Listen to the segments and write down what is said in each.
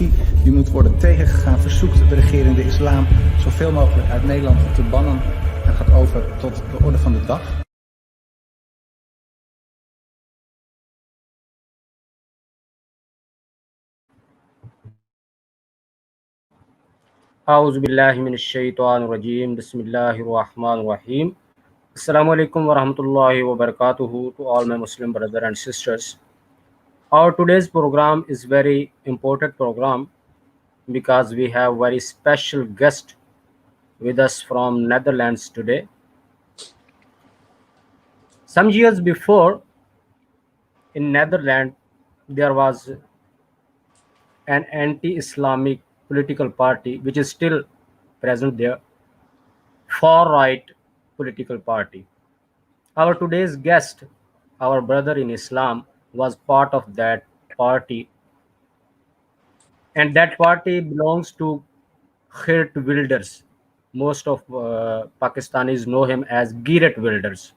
ideologie die moet worden tegengegaan, verzoekt de regerende islam zoveel mogelijk uit Nederland te bannen en gaat over tot de orde van de dag. A'udhu billahi minash shaitanir rajim. Bismillahir rahmanir rahim. Assalamu alaikum wa rahmatullahi wa barakatuhu to all my Muslim brothers and sisters. Our today's program is very important program because we have very special guest with us from Netherlands today. Some years before in Netherlands there was an anti-Islamic political party which is still present there, far right political party. Our today's guest, our brother in Islam, was part of that party, and that party belongs to Geert Wilders. Most of Pakistanis know him as Geert Wilders.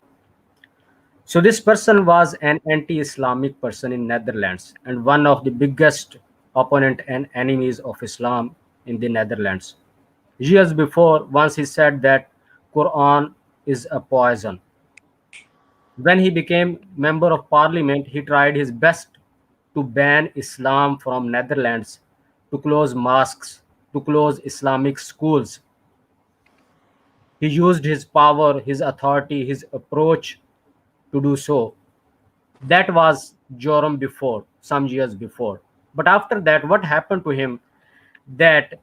So this person was an anti-Islamic person in Netherlands and one of the biggest opponent and enemies of Islam in the Netherlands. Years before, once he said that Quran is a poison. When he became member of parliament, he tried his best to ban Islam from Netherlands, to close mosques, to close Islamic schools. He used his power, his authority, his approach to do so. That was Joram before, some years before. But after that, what happened to him? That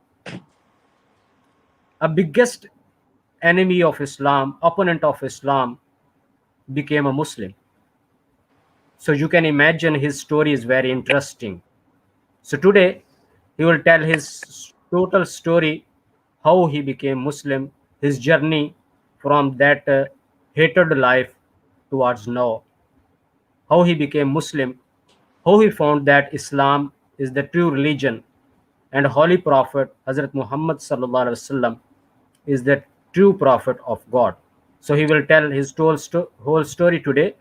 a biggest enemy of Islam, opponent of Islam, became a Muslim. So you can imagine his story is very interesting. So today he will tell his total story, how he became Muslim, his journey from that hated life towards now, how he became Muslim, how he found that Islam is the true religion, and Holy Prophet Hazrat Muhammad sallallahu alaihi wasallam is the true prophet of God. So he will tell his whole story today.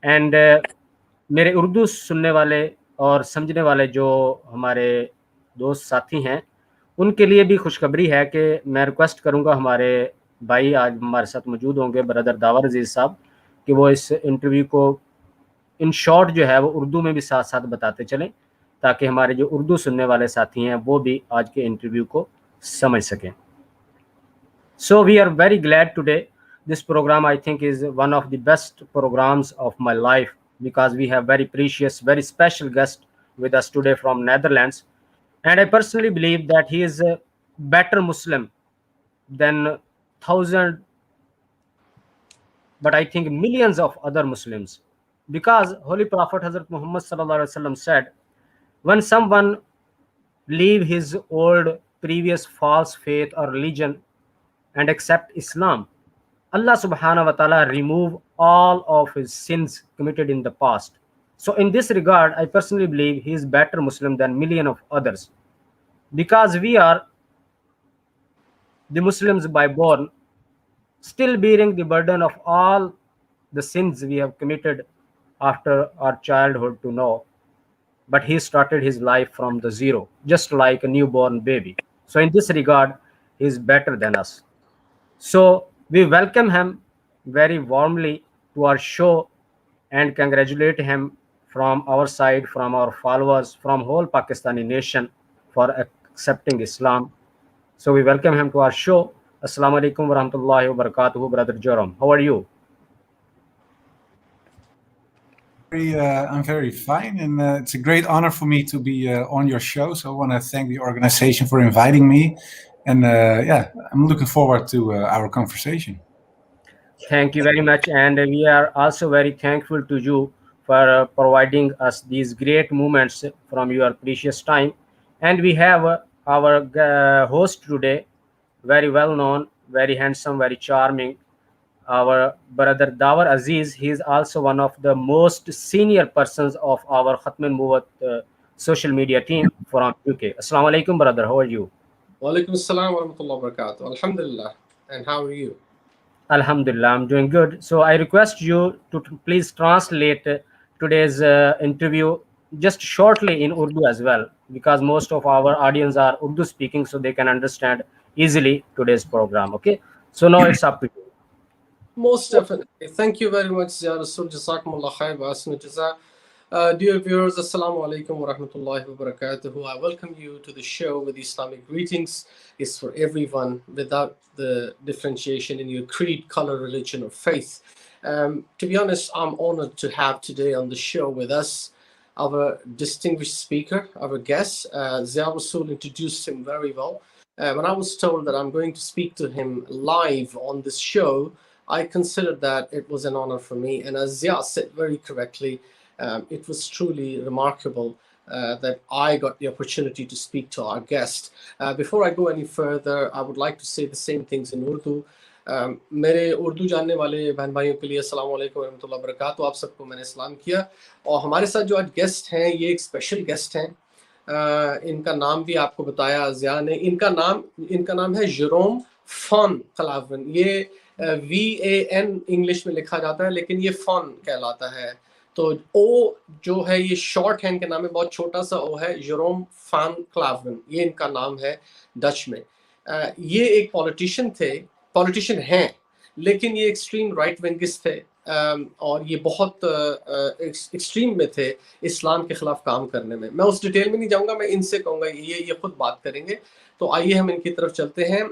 And मेरे उर्दू सुनने वाले और समझने वाले जो हमारे दोस्त साथी हैं उनके लिए भी खुशखबरी है कि मैं रिक्वेस्ट करूंगा हमारे भाई आज हमारे साथ मौजूद होंगे ब्रदर दावर अजीज साहब कि वो इस इंटरव्यू को इन शॉर्ट जो है वो उर्दू में भी साथ साथ बताते चलें ताकि हमारे जो उर्दू सुनने वाले साथी हैं वो भी आज के इंटरव्यू को समझ सकें. So we are very glad today. This program, I think, is one of the best programs of my life because we have very precious, very special guest with us today from Netherlands. And I personally believe that he is a better Muslim than thousands, but I think millions of other Muslims. Because Holy Prophet Hazrat Muhammad sallallahu alaihi wasallam said, when someone leave his old previous false faith or religion and accept Islam, Allah subhanahu wa ta'ala remove all of his sins committed in the past. So in this regard, I personally believe he is better Muslim than million of others. Because we are the Muslims by born, still bearing the burden of all the sins we have committed after our childhood to know. But he started his life from the zero, just like a newborn baby. So in this regard, he is better than us. So we welcome him very warmly to our show and congratulate him from our side, from our followers, from whole Pakistani nation for accepting Islam. So we welcome him to our show. Assalamu alaikum wa rahmatullahi wa barakatuhu, Brother Joram. How are you? I'm very fine, and it's a great honor for me to be on your show. So I want to thank the organization for inviting me. And I'm looking forward to our conversation. Thank you very much. And we are also very thankful to you for providing us these great moments from your precious time. And we have our host today, very well known, very handsome, very charming, our brother Dawar Aziz. He is also one of the most senior persons of our Khatman Muwat social media team from UK. Assalamu alaikum, brother. How are you? Walaikum assalam wa rahmatullahi wa barakatuh. Alhamdulillah. And how are you? Alhamdulillah, I'm doing good. So I request you to please translate today's interview just shortly in Urdu as well, because most of our audience are Urdu speaking, so they can understand easily today's program. Okay, so now it's up to you. Most definitely. Thank you very much, Ya Rasul. Jazakumullah khair wa ahsanu jaza. Dear viewers, Assalamu alaikum wa rahmatullahi wa barakatuhu. I welcome you to the show with Islamic greetings. It's for everyone without the differentiation in your creed, color, religion, or faith. To be honest, I'm honored to have today on the show with us our distinguished speaker, our guest. Zia Rasul introduced him very well. When I was told that I'm going to speak to him live on this show, I considered that it was an honor for me. And as Zia said very correctly, it was truly remarkable that I got the opportunity to speak to our guest. Before I go any further, I would like to say the same things in Urdu. मेरे उर्दू जानने वाले बहन भाइयों के लिए अस्सलाम वालेकुम रहमतुल्लाहि व बरकातहू। आप सबको मैंने सलाम किया। और हमारे साथ जो आज गेस्ट हैं, ये एक स्पेशल गेस्ट हैं। इनका नाम भी आपको बताया ज़िया ने। इनका नाम है जोरम फॉन क्लेवेरन। ये VAN इंग्लिश में लिखा जाता है, लेकिन ये फॉन कहलाता है। तो ओ जो है ये शॉर्ट हैंड के नाम है, बहुत छोटा सा ओ है, जोरम फॉन क्लेवेरन, ये इनका नाम है डच में। ये एक पॉलिटिशियन हैं, लेकिन ये एक्सट्रीम राइट विंगिस्ट थे और ये बहुत एक्सट्रीम में थे इस्लाम के खिलाफ काम करने में। मैं उस डिटेल में नहीं जाऊंगा, मैं इनसे कहूँगा ये खुद बात करेंगे। तो आइए हम इनकी तरफ चलते हैं।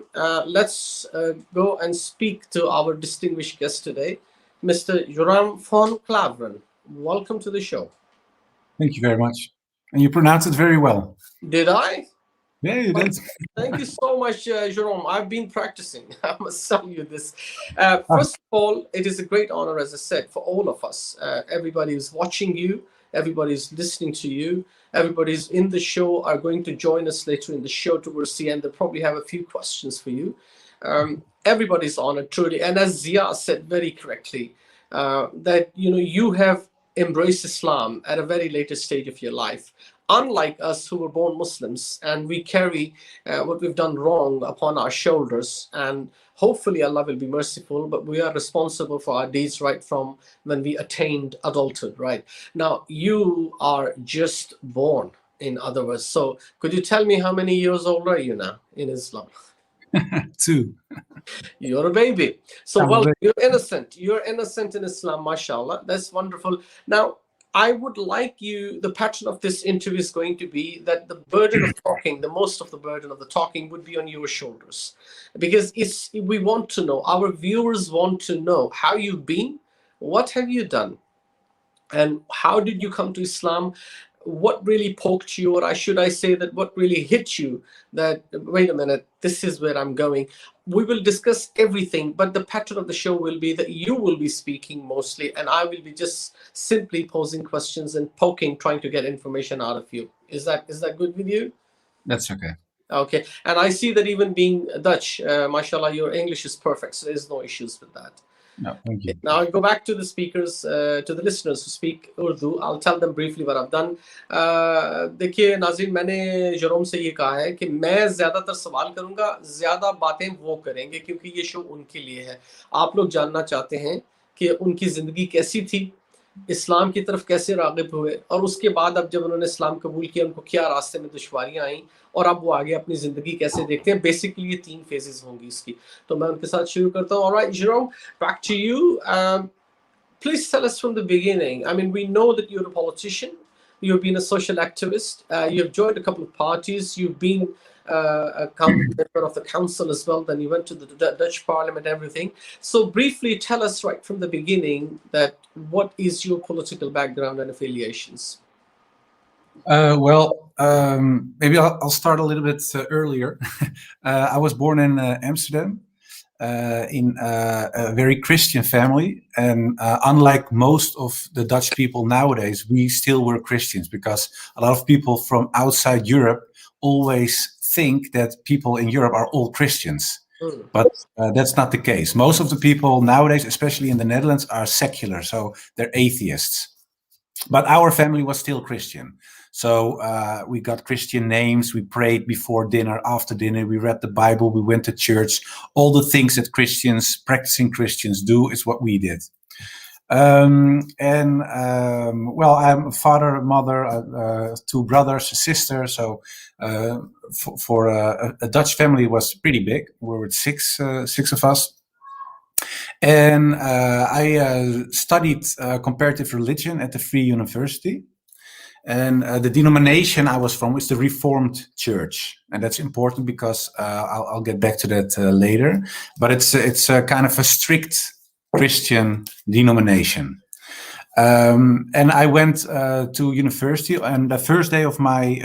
Let's go and speak to our distinguished guest today, Mr. Joram von Kleveren. Welcome to the show. Thank you very much. And you pronounced it very well. Did I? Yeah, you did. Thank you so much, Joram. I've been practicing. I must tell you this. First of all, it is a great honor, as I said, for all of us. Everybody who's watching you, everybody's listening to you, everybody's in the show are going to join us later in the show towards the end. They'll probably have a few questions for you. Everybody's honored, truly. And as Zia said very correctly, that you have embraced Islam at a very later stage of your life. Unlike us who were born Muslims, and we carry what we've done wrong upon our shoulders, and hopefully Allah will be merciful, but we are responsible for our deeds right from when we attained adulthood, right? Now, you are just born, in other words. So could you tell me how many years old are you now in Islam? 2. You're a baby. So, well, you're innocent. You're innocent in Islam, mashallah. That's wonderful. Now, I would like you, the pattern of this interview is going to be that the burden of talking, the most of the burden of the talking would be on your shoulders. Because we want to know, our viewers want to know how you've been, what have you done, and how did you come to Islam? What really poked you, or should I say that what really hit you, that, wait a minute, this is where I'm going. We will discuss everything, but the pattern of the show will be that you will be speaking mostly, and I will be just simply posing questions and poking, trying to get information out of you. Is that good with you? That's okay. Okay. And I see that even being Dutch, mashallah, your English is perfect, so there's no issues with that. No, thank you. Now I'll go back to the speakers, to the listeners who speak Urdu. I'll tell them briefly what I've done. देखिए नाज़रीन, मैंने जोरम से ये कहा है कि मैं ज़्यादातर सवाल करूँगा, ज़्यादा बातें वो करेंगे, क्योंकि ये शो उनके लिए है। आप लोग जानना चाहते हैं कि उनकी ज़िंदगी कैसी थी, इस्लाम की तरफ कैसे राग़िब हुए, और उसके बाद अब जब उन्होंने इस्लाम कबूल किया, उनको क्या रास्ते में दुश्वारियाँ आईं, और अब वो आगे अपनी ज़िंदगी कैसे देखते हैं। बेसिकली ये 3 फेजेस होंगी इसकी। तो मैं उनके साथ शुरू करता हूँ। Alright, Joram, back to you. Please tell us from the beginning. I mean, we know that you're a politician. You've been a social activist. You've joined a couple of parties. You've been a member of the council as well. Then you went to the Dutch parliament, everything. So briefly tell us right from the beginning that what is your political background and affiliations? Maybe I'll start a little bit earlier. I was born in Amsterdam in a very Christian family, and unlike most of the Dutch people nowadays, we still were Christians, because a lot of people from outside Europe always think that people in Europe are all Christians. But that's not the case. Most of the people nowadays, especially in the Netherlands, are secular, so they're atheists. But our family was still Christian. So we got Christian names, we prayed before dinner, after dinner, we read the Bible, we went to church. All the things that practicing Christians do is what we did. Well, I'm a father, mother, two brothers, a sister. So for a Dutch family, it was pretty big. We were six of us. And I studied comparative religion at the Free University. And the denomination I was from is the Reformed Church, and that's important because I'll get back to that later. But it's a kind of a strict Christian denomination. And I went to university, and the first day of my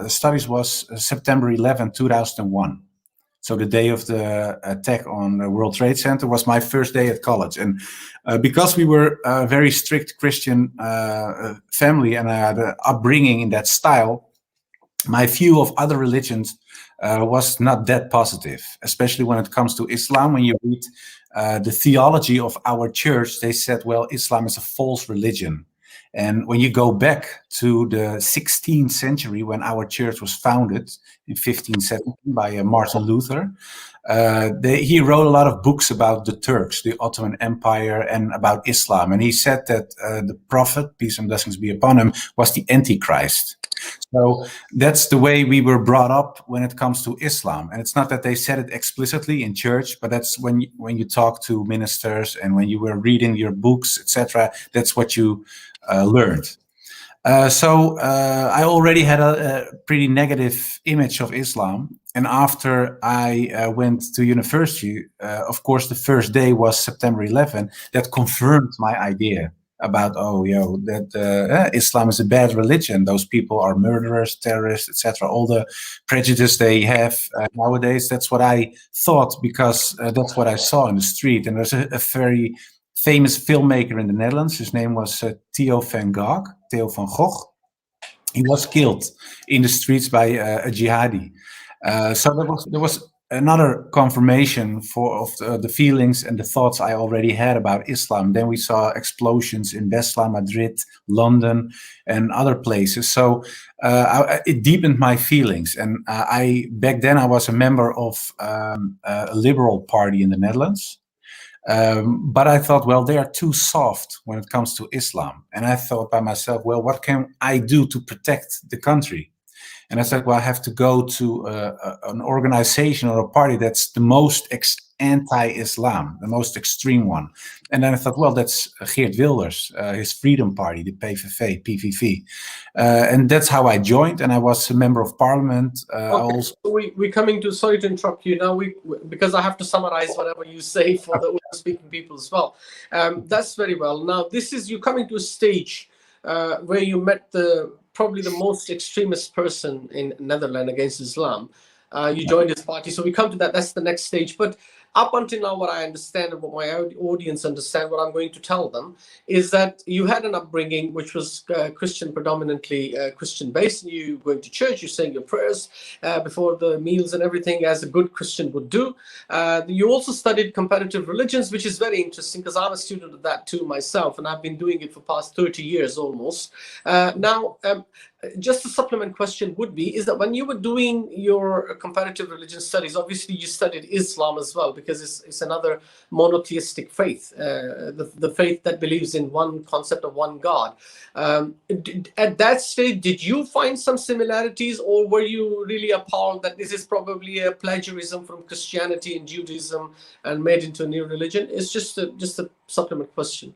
studies was September 11, 2001. So the day of the attack on the World Trade Center was my first day at college. And because we were a very strict Christian family and I had an upbringing in that style, my view of other religions was not that positive, especially when it comes to Islam. When you read the theology of our church, they said, well, Islam is a false religion. And when you go back to the 16th century, when our church was founded in 1517 by Martin Luther, he wrote a lot of books about the Turks, the Ottoman Empire, and about Islam. And he said that the Prophet, peace and blessings be upon him, was the Antichrist. So that's the way we were brought up when it comes to Islam. And it's not that they said it explicitly in church, but that's when you talk to ministers and when you were reading your books, etc., that's what you learned. So I already had a pretty negative image of Islam. And after I went to university, of course, the first day was September 11. That confirmed my idea about, Islam is a bad religion. Those people are murderers, terrorists, etc. All the prejudice they have nowadays. That's what I thought because that's what I saw in the street. And there's a very famous filmmaker in the Netherlands. His name was Theo van Gogh. He was killed in the streets by a jihadi. So there was another confirmation of the feelings and the thoughts I already had about Islam. Then we saw explosions in Beslan, Madrid, London, and other places. So it deepened my feelings. And back then I was a member of a liberal party in the Netherlands. But I thought, well, they are too soft when it comes to Islam. And I thought by myself, well, what can I do to protect the country? And I said, well, I have to go to an organization or a party that's the most anti-Islam, the most extreme one. And then I thought, well, that's Geert Wilders, his Freedom Party, the PVV. And that's how I joined, and I was a member of parliament. Okay. So we're coming to, sorry to interrupt you now, because I have to summarize whatever you say for the speaking people as well. That's very well. Now, you're coming to a stage where you met probably the most extremist person in Netherlands against Islam. You joined his party. So we come to that. That's the next stage. But up until now, what I understand and what my audience understand, what I'm going to tell them, is that you had an upbringing which was Christian, predominantly Christian-based. You going to church, you saying your prayers before the meals and everything, as a good Christian would do. You also studied comparative religions, which is very interesting because I'm a student of that too myself, and I've been doing it for past 30 years almost. Now, just a supplement question would be, is that when you were doing your comparative religion studies, obviously you studied Islam as well, because it's another monotheistic faith, the faith that believes in one concept of one God. At that stage, did you find some similarities, or were you really appalled that this is probably a plagiarism from Christianity and Judaism and made into a new religion? It's just a supplement question.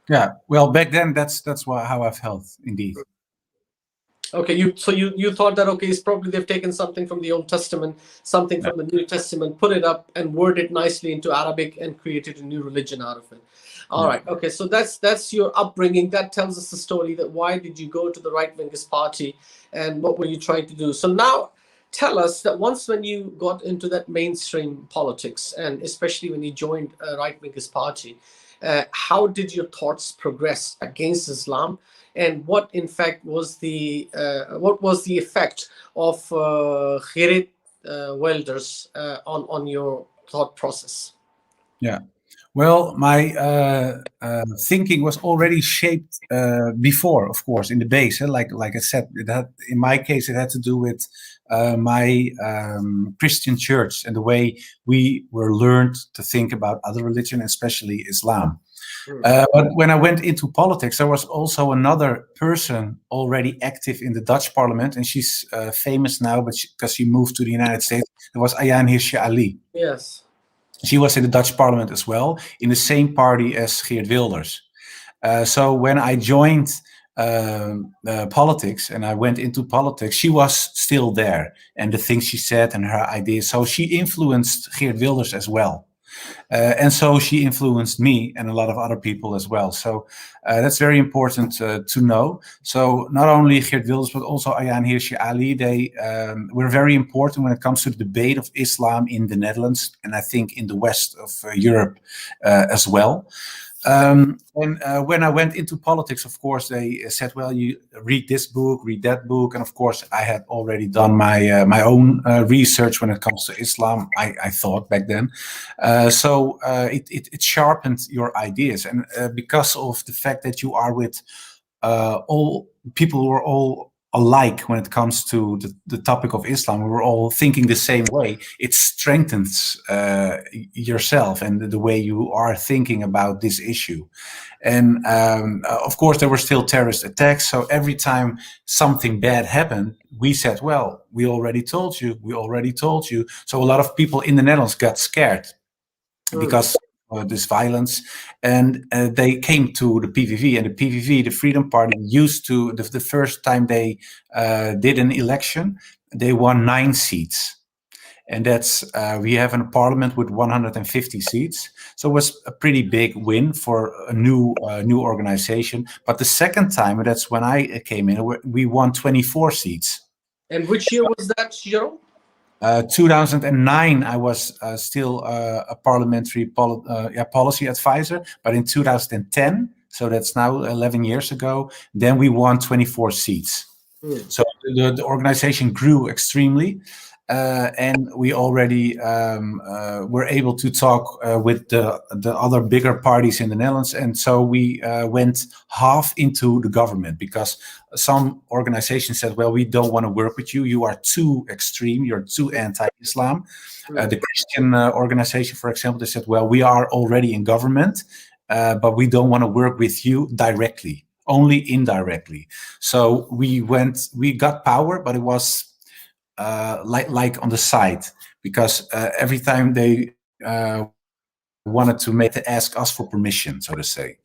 Yeah, well, back then that's how I felt, indeed. Okay, you thought that, okay, it's probably they've taken something from the Old Testament, something from the New Testament, put it up and word it nicely into Arabic and created a new religion out of it. All right, okay, so that's your upbringing. That tells us the story that why did you go to the right-wingist party and what were you trying to do? So now tell us that when you got into that mainstream politics, and especially when you joined a right-wingist party, how did your thoughts progress against Islam? And what, in fact, was the effect of Geert Wilders on your thought process? Yeah, well, my thinking was already shaped before, of course, in the base. Like I said, in my case, it had to do with my Christian church and the way we were learned to think about other religion, especially Islam. But when I went into politics, there was also another person already active in the Dutch parliament, and she's famous now, but because she moved to the United States. It was Ayaan Hirsi Ali. Yes. She was in the Dutch parliament as well, in the same party as Geert Wilders. So when I joined politics and I went into politics, she was still there, and the things she said and her ideas. So she influenced Geert Wilders as well. And so she influenced me and a lot of other people as well. So that's very important to know. So not only Geert Wilders, but also Ayaan Hirsi Ali, they were very important when it comes to the debate of Islam in the Netherlands, and I think in the west of Europe as well. And when I went into politics, of course, they said, well, you read this book, read that book. And of course, I had already done my own research when it comes to Islam, I thought back then. So it sharpened your ideas. And because of the fact that you are with all people who are all alike when it comes to the topic of Islam, we were all thinking the same way. It strengthens yourself and the way you are thinking about this issue. And of course, there were still terrorist attacks. So every time something bad happened, we said, well, we already told you, we already told you. So a lot of people in the Netherlands got scared because this violence, and they came to the PVV, and the PVV, the Freedom Party, used to the first time they did an election, they won 9 seats, and that's we have a parliament with 150 seats, so it was a pretty big win for a new organization. But the second time, and that's when I came in, we won 24 seats. And which year was that, Joram? 2009, I was still a parliamentary policy advisor, but in 2010, so that's now 11 years ago, then we won 24 seats. So the organization grew extremely, and we already were able to talk with the other bigger parties in the Netherlands, and so we went half into the government, because some organizations said, well, we don't want to work with you. You are too extreme. You're too anti-Islam. The Christian organization, for example, they said, well, we are already in government, but we don't want to work with you directly, only indirectly. So we got power, but it was like on the side, because every time they wanted to ask us for permission, so to say.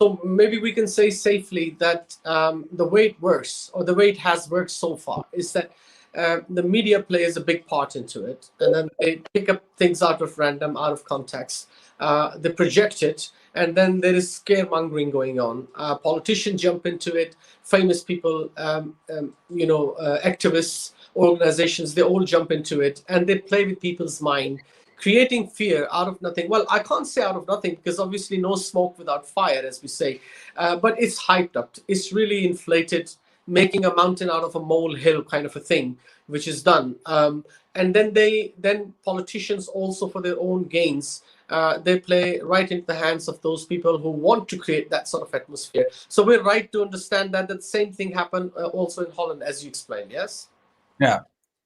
So maybe we can say safely that the way it works, or the way it has worked so far, is that the media plays a big part into it, and then they pick up things out of random, out of context. They project it, and then there is scaremongering going on. Politicians jump into it, famous people, activists, organizations, they all jump into it, and they play with people's mind, creating fear out of nothing. Well, I can't say out of nothing, because obviously no smoke without fire, as we say, but it's hyped up. It's really inflated, making a mountain out of a molehill kind of a thing, which is done. And then politicians also, for their own gains, they play right into the hands of those people who want to create that sort of atmosphere. So we're right to understand that the same thing happened also in Holland, as you explained, yes? Yeah,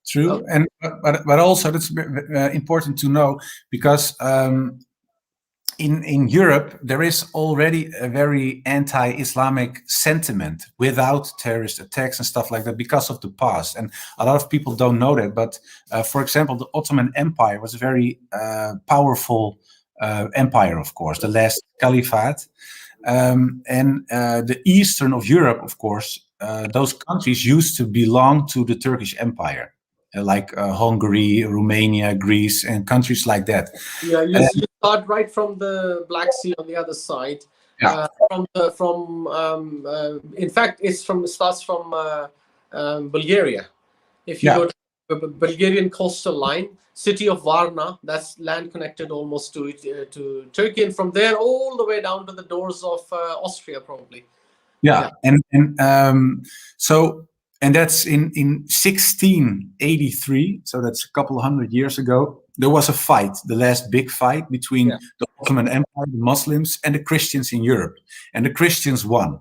true. And but also that's important to know, because in Europe there is already a very anti-Islamic sentiment without terrorist attacks and stuff like that, because of the past. And a lot of people don't know that, but for example, the Ottoman Empire was a very powerful empire, of course, the last caliphate, and the eastern of Europe, of course, those countries used to belong to the Turkish Empire, like Hungary, Romania, Greece, and countries like that. Yeah, you start right from the Black Sea on the other side. Yeah. In fact, it starts from Bulgaria. If you go to the Bulgarian coastal line, city of Varna, that's land connected almost to Turkey, and from there all the way down to the doors of Austria, probably. Yeah. And that's in 1683, so that's a couple of hundred years ago. There was a fight, the last big fight between the Ottoman Empire, the Muslims, and the Christians in Europe. And the Christians won.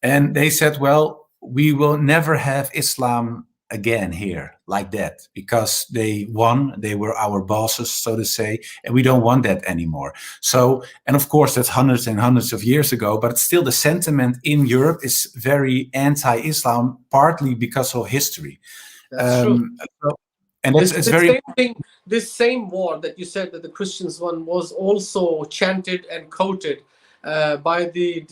And they said, well, we will never have Islam again here like that, because they won, they were our bosses, so to say, and we don't want that anymore. So, and of course that's hundreds and hundreds of years ago, but still the sentiment in Europe is very anti-Islam, partly because of history. That's true. And it's very same thing. This same war that you said that the Christians won was also chanted and quoted by the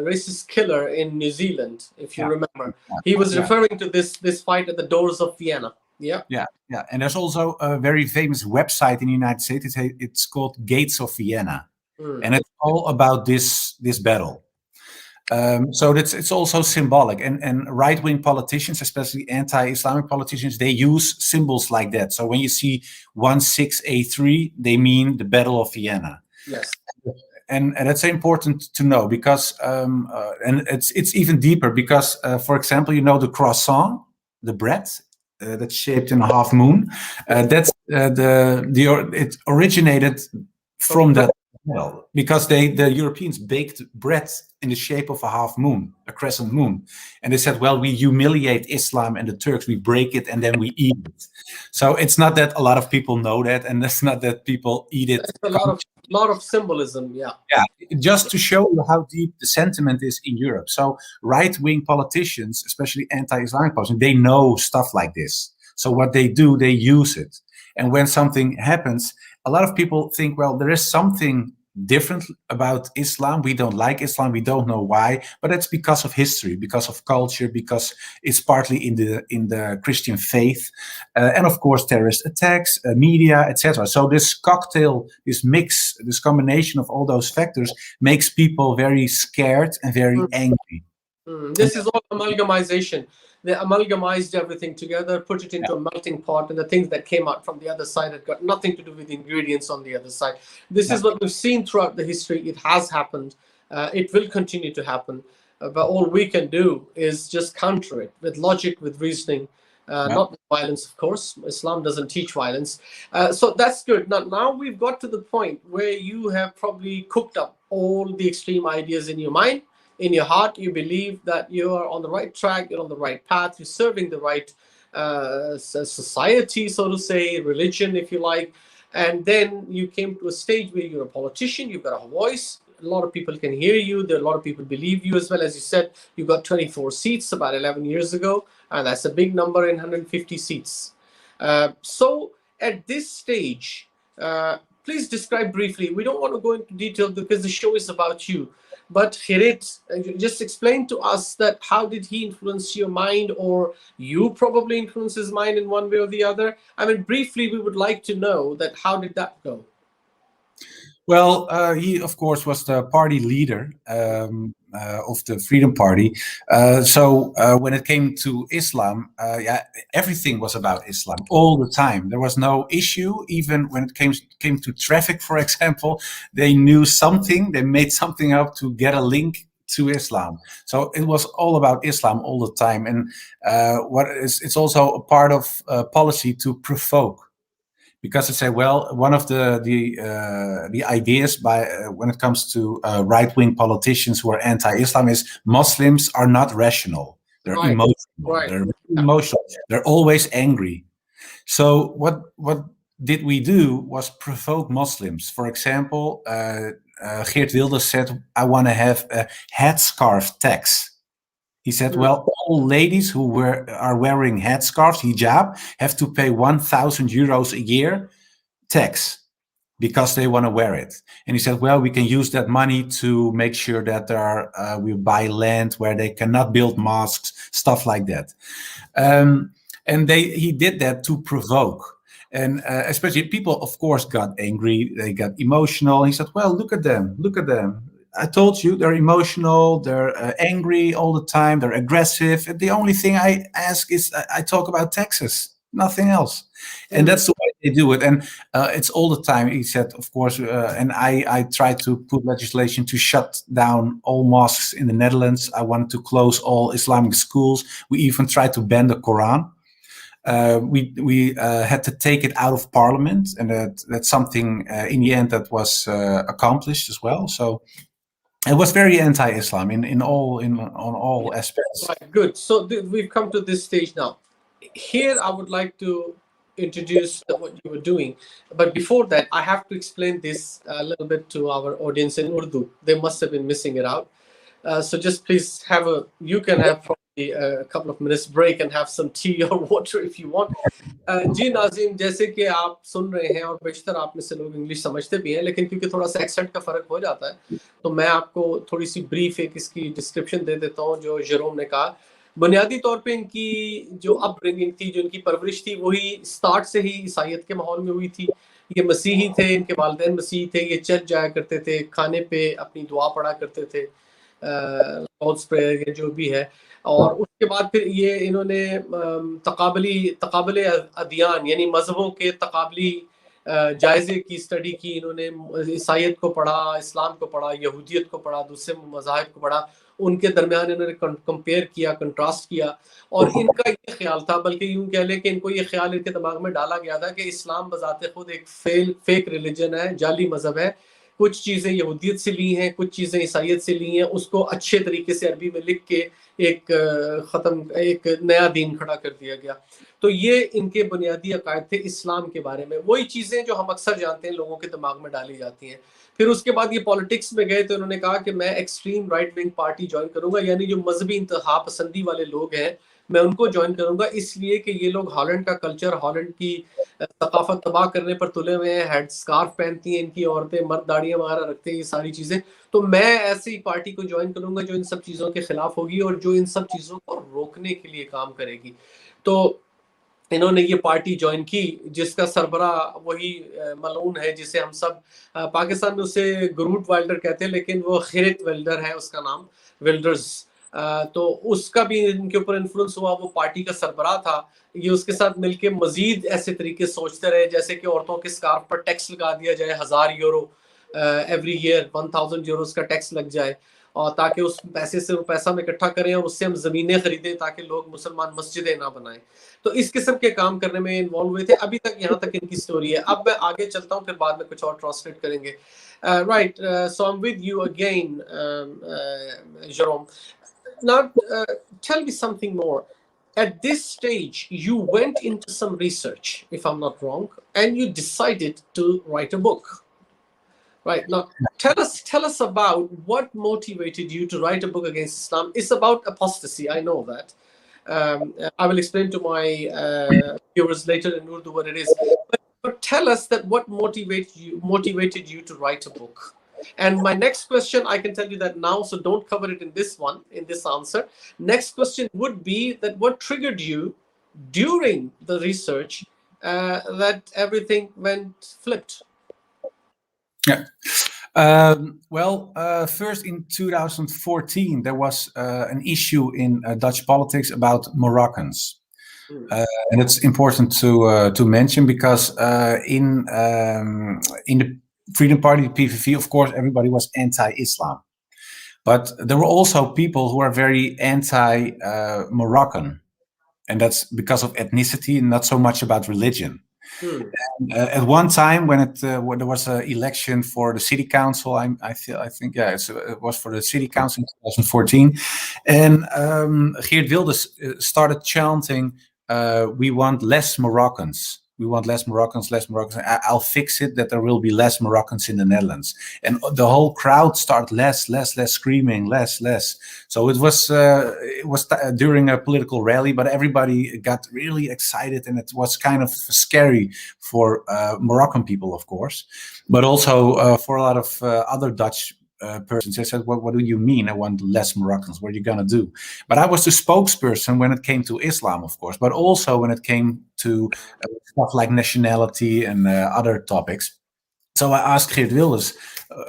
racist killer in New Zealand, if you remember. He was referring to this fight at the doors of Vienna. Yeah. And there's also a very famous website in the United States. It's called Gates of Vienna, and it's all about this battle. So it's also symbolic, and right-wing politicians, especially anti-Islamic politicians, they use symbols like that. So when you see 1683, they mean the Battle of Vienna. Yes. And that's important to know, because and it's even deeper, because for example, you know, the croissant, the bread that's shaped in a half moon, that's it originated from that. Well, because the Europeans baked bread in the shape of a half moon, a crescent moon, and they said, well, we humiliate Islam and the Turks, we break it and then we eat it. So it's not that a lot of people know that, and it's not that people eat it. It's a lot of symbolism. Yeah, just to show you how deep the sentiment is in Europe. So right-wing politicians, especially anti-Islamic politicians, they know stuff like this. So what they do, they use it. And when something happens, a lot of people think, well, there is something different about Islam. We don't like Islam. We don't know why, but it's because of history, because of culture, because it's partly in the Christian faith, and of course terrorist attacks, media, etc. So this cocktail, this mix, this combination of all those factors makes people very scared and very angry. This is all amalgamization. They amalgamized everything together, put it into a melting pot, and the things that came out from the other side had got nothing to do with the ingredients on the other side. This is what we've seen throughout the history. It has happened. It will continue to happen. But all we can do is just counter it with logic, with reasoning, not with violence, of course. Islam doesn't teach violence. So that's good. Now we've got to the point where you have probably cooked up all the extreme ideas in your mind. In your heart, you believe that you are on the right track, you're on the right path, you're serving the right society, so to say, religion, if you like. And then you came to a stage where you're a politician, you've got a voice, a lot of people can hear you, there are a lot of people believe you as well. As you said, you got 24 seats about 11 years ago, and that's a big number in 150 seats. So at this stage, please describe briefly, we don't want to go into detail because the show is about you, but Khirit, just explain to us that how did he influence your mind, or you probably influence his mind in one way or the other. I mean, briefly, we would like to know that how did that go? Well, he, of course, was the party leader of the Freedom Party. So when it came to Islam, everything was about Islam all the time. There was no issue, even when it came to traffic, for example. They knew something, they made something up to get a link to Islam. So it was all about Islam all the time. And it's also a part of policy to provoke. Because I say, well, one of the ideas when it comes to right-wing politicians who are anti-Islam is Muslims are not rational. They're emotional. They're emotional. They're always angry. So what did we do was provoke Muslims. For example, Geert Wilders said, I want to have a headscarf tax. He said, well, all ladies who are wearing headscarves, hijab, have to pay 1,000 euros a year tax because they want to wear it. And he said, well, we can use that money to make sure that we buy land where they cannot build mosques, stuff like that. And he did that to provoke. And especially people, of course, got angry. They got emotional. He said, well, look at them. Look at them. I told you, they're emotional, they're angry all the time, they're aggressive. The only thing I ask is I talk about taxes, nothing else. And that's the way they do it. And it's all the time, he said, of course, and I tried to put legislation to shut down all mosques in the Netherlands. I wanted to close all Islamic schools. We even tried to ban the Quran. We had to take it out of parliament, and that's something in the end that was accomplished as well. So it was very anti-Islam on all aspects. Right, good. So we've come to this stage now. here I would like to introduce what you were doing. But before that, I have to explain this a little bit to our audience in Urdu. They must have been missing it out. So just please you can have probably a couple of minutes break and have some tea or water if you want. जी नाज़रीन, जैसे कि आप सुन रहे हैं और बेशतर आप में से लोग इंग्लिश समझते भी हैं, लेकिन क्योंकि थोड़ा सा एक्सेंट का फ़र्क हो जाता है, तो मैं आपको थोड़ी सी ब्रीफ एक इसकी डिस्क्रिप्शन दे देता हूँ जो जेरोम ने कहा। बुनियादी तौर पे इनकी जो अपब्रिंगिंग थी, जो इनकी परवरिश थी, वही स्टार्ट से ही ईसाइयत के माहौल में हुई थी। ये मसीही थे, इनके वालिदैन मसीही थे, ये चर्च जाया करते थे, खाने पे अपनी दुआ पढ़ा करते थे, लॉर्ड्स प्रेयर या जो भी है। और उसके बाद फिर ये इन्होंने तकाबले अदियान यानी मजहबों के तकाबली जायजे की स्टडी की। इन्होंने ईसाइयत को पढ़ा, इस्लाम को पढ़ा, यहूदियत को पढ़ा, दूसरे मज़ाहिब को पढ़ा, उनके दरमियान इन्होंने कंपेयर किया, कंट्रास्ट किया। और इनका ये ख्याल था, बल्कि यूं कह लें कि इनको ये ख्याल इनके दिमाग में डाला गया था कि इस्लाम बजाते खुद एक फेक रिलीजन है, जाली मजहब है। कुछ चीज़ें यहूदियत से ली हैं, कुछ चीज़ें ईसाइयत से ली हैं, उसको अच्छे तरीके से अरबी में लिख के एक नया दीन खड़ा कर दिया गया। तो ये इनके बुनियादी अकायद थे इस्लाम के बारे में, वही चीज़ें जो हम अक्सर जानते हैं लोगों के दिमाग में डाली जाती हैं। फिर उसके बाद ये पॉलिटिक्स में गए, तो इन्होंने कहा कि मैं extreme right wing party join करूंगा, यानी जो मजहबी इंतहा पसंदी वाले लोग हैं मैं उनको ज्वाइन करूंगा, इसलिए कि ये लोग हॉलैंड का कल्चर, हॉलैंड की सकाफत तबाह करने पर तुले हुए हैं। हेड स्कार्फ पहनती हैं इनकी औरतें, मर्द दाढ़ियां वगैरह रखते हैं, ये सारी चीज़ें। तो मैं ऐसी पार्टी को ज्वाइन करूंगा जो इन सब चीज़ों के खिलाफ होगी और जो इन सब चीज़ों को रोकने के लिए काम करेगी। तो इन्होंने ये पार्टी ज्वाइन की, जिसका सरबरा वही मलऊन है जिसे हम सब पाकिस्तान में उसे ग्रूट वाइल्डर कहते हैं, लेकिन वो खिरत वेल्डर है उसका नाम, विल्डर्स। तो उसका भी इनके ऊपर इन्फ्लुएंस हुआ, वो पार्टी का सरबरा था। ये उसके साथ मिलके मजीद ऐसे तरीके सोचते रहे, जैसे कि औरतों के स्कार्फ पर टैक्स लगा दिया जाए, 1000 यूरो एवरी ईयर, 1000 यूरोस का टैक्स लग जाए, और ताकि उस पैसे से वो पैसा हम इकट्ठा करें और उससे हम ज़मीनें खरीदें ताकि लोग मुसलमान मस्जिदें ना बनाएं। तो इस किस्म के काम करने में इन्वॉल्व हुए थे। अभी तक यहाँ तक इनकी स्टोरी है। अब मैं आगे चलता हूँ, फिर बाद में कुछ और ट्रांसलेट करेंगे। Right, so I am with you again, Joram. Now, tell me something more. At this stage, you went into some research, if I'm not wrong, and you decided to write a book. Right, now tell us about what motivated you to write a book against Islam. It's about apostasy, I know that. I will explain to my viewers later in Urdu what it is. But tell us that what motivated you to write a book. And my next question, I can tell you that now, so don't cover it in this answer. Next question would be that what triggered you during the research that everything went flipped? Yeah. First in 2014, there was an issue in Dutch politics about Moroccans. And it's important to mention because in the Freedom Party, the PVV, of course, everybody was anti-Islam. But there were also people who are very anti-Moroccan. And that's because of ethnicity and not so much about religion. And, at one time when there was an election for the city council, I think it was for the city council in 2014, and Geert Wilders started chanting, "We want less Moroccans. We want less Moroccans, less Moroccans. I'll fix it that there will be less Moroccans in the Netherlands." And the whole crowd started less, screaming, less. So it was during a political rally, but everybody got really excited, and it was kind of scary for Moroccan people, of course, but also for a lot of other Dutch persons. They said, what do you mean? I want less Moroccans. What are you going to do? But I was the spokesperson when it came to Islam, of course, but also when it came to stuff like nationality and other topics. So I asked Geert Wilders,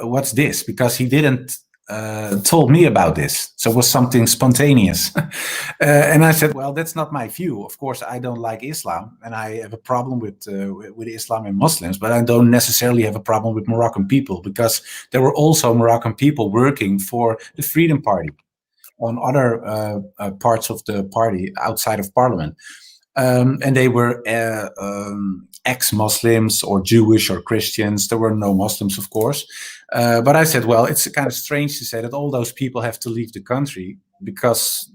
what's this? Because he didn't told me about this. So it was something spontaneous. And I said, well, that's not my view. Of course, I don't like Islam, and I have a problem with Islam and Muslims, but I don't necessarily have a problem with Moroccan people, because there were also Moroccan people working for the Freedom Party on other parts of the party outside of parliament. And they were ex-Muslims or Jewish or Christians. There were no Muslims, of course. But I said, well, it's kind of strange to say that all those people have to leave the country because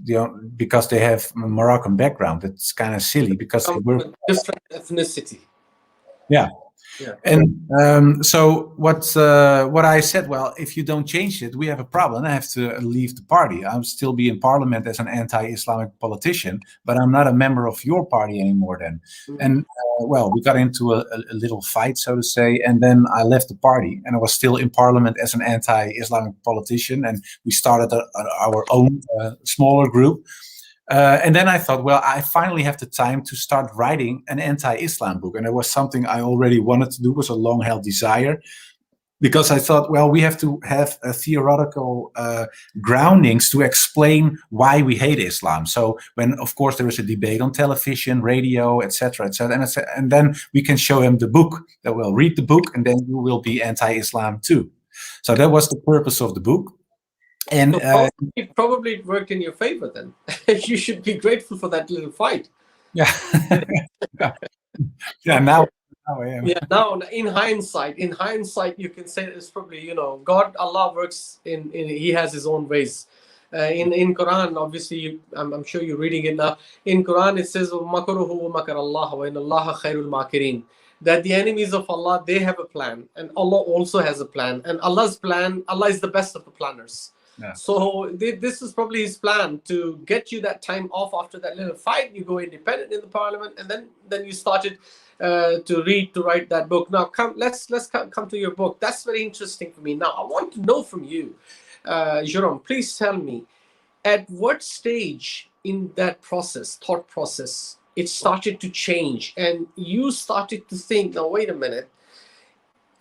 because they have a Moroccan background. It's kind of silly because they were different ethnicity. yeah. Yeah. And so what I said, well, if you don't change it, we have a problem. I have to leave the party. I'll still be in parliament as an anti-Islamic politician, but I'm not a member of your party anymore then. And well, we got into a little fight, so to say, and then I left the party, and I was still in parliament as an anti-Islamic politician, and we started our own smaller group. And then I thought, well, I finally have the time to start writing an anti-Islam book. And it was something I already wanted to do, was a long-held desire. Because I thought, well, we have to have a theoretical groundings to explain why we hate Islam. So when, of course, there is a debate on television, radio, etc., etc., and then we can show him the book. That will read the book, and then you will be anti-Islam too. So that was the purpose of the book. And so probably it worked in your favor then. You should be grateful for that little fight. Yeah. Yeah, now I am. Yeah, now in hindsight, you can say it's probably, God, Allah works in He has His own ways. In Quran, obviously, I'm sure you're reading it now. In Quran, it says, "Makaruhu wa makar Allah wa inna Allaha khairul makirin." That the enemies of Allah, they have a plan, and Allah also has a plan. And Allah's plan, Allah is the best of the planners. Yeah. So this is probably His plan to get you that time off after that little fight. You go independent in the parliament, and then you started to write that book. Now let's come to your book. That's very interesting for me. Now I want to know from you, Joram, please tell me, at what stage in that thought process, it started to change, and you started to think, now wait a minute,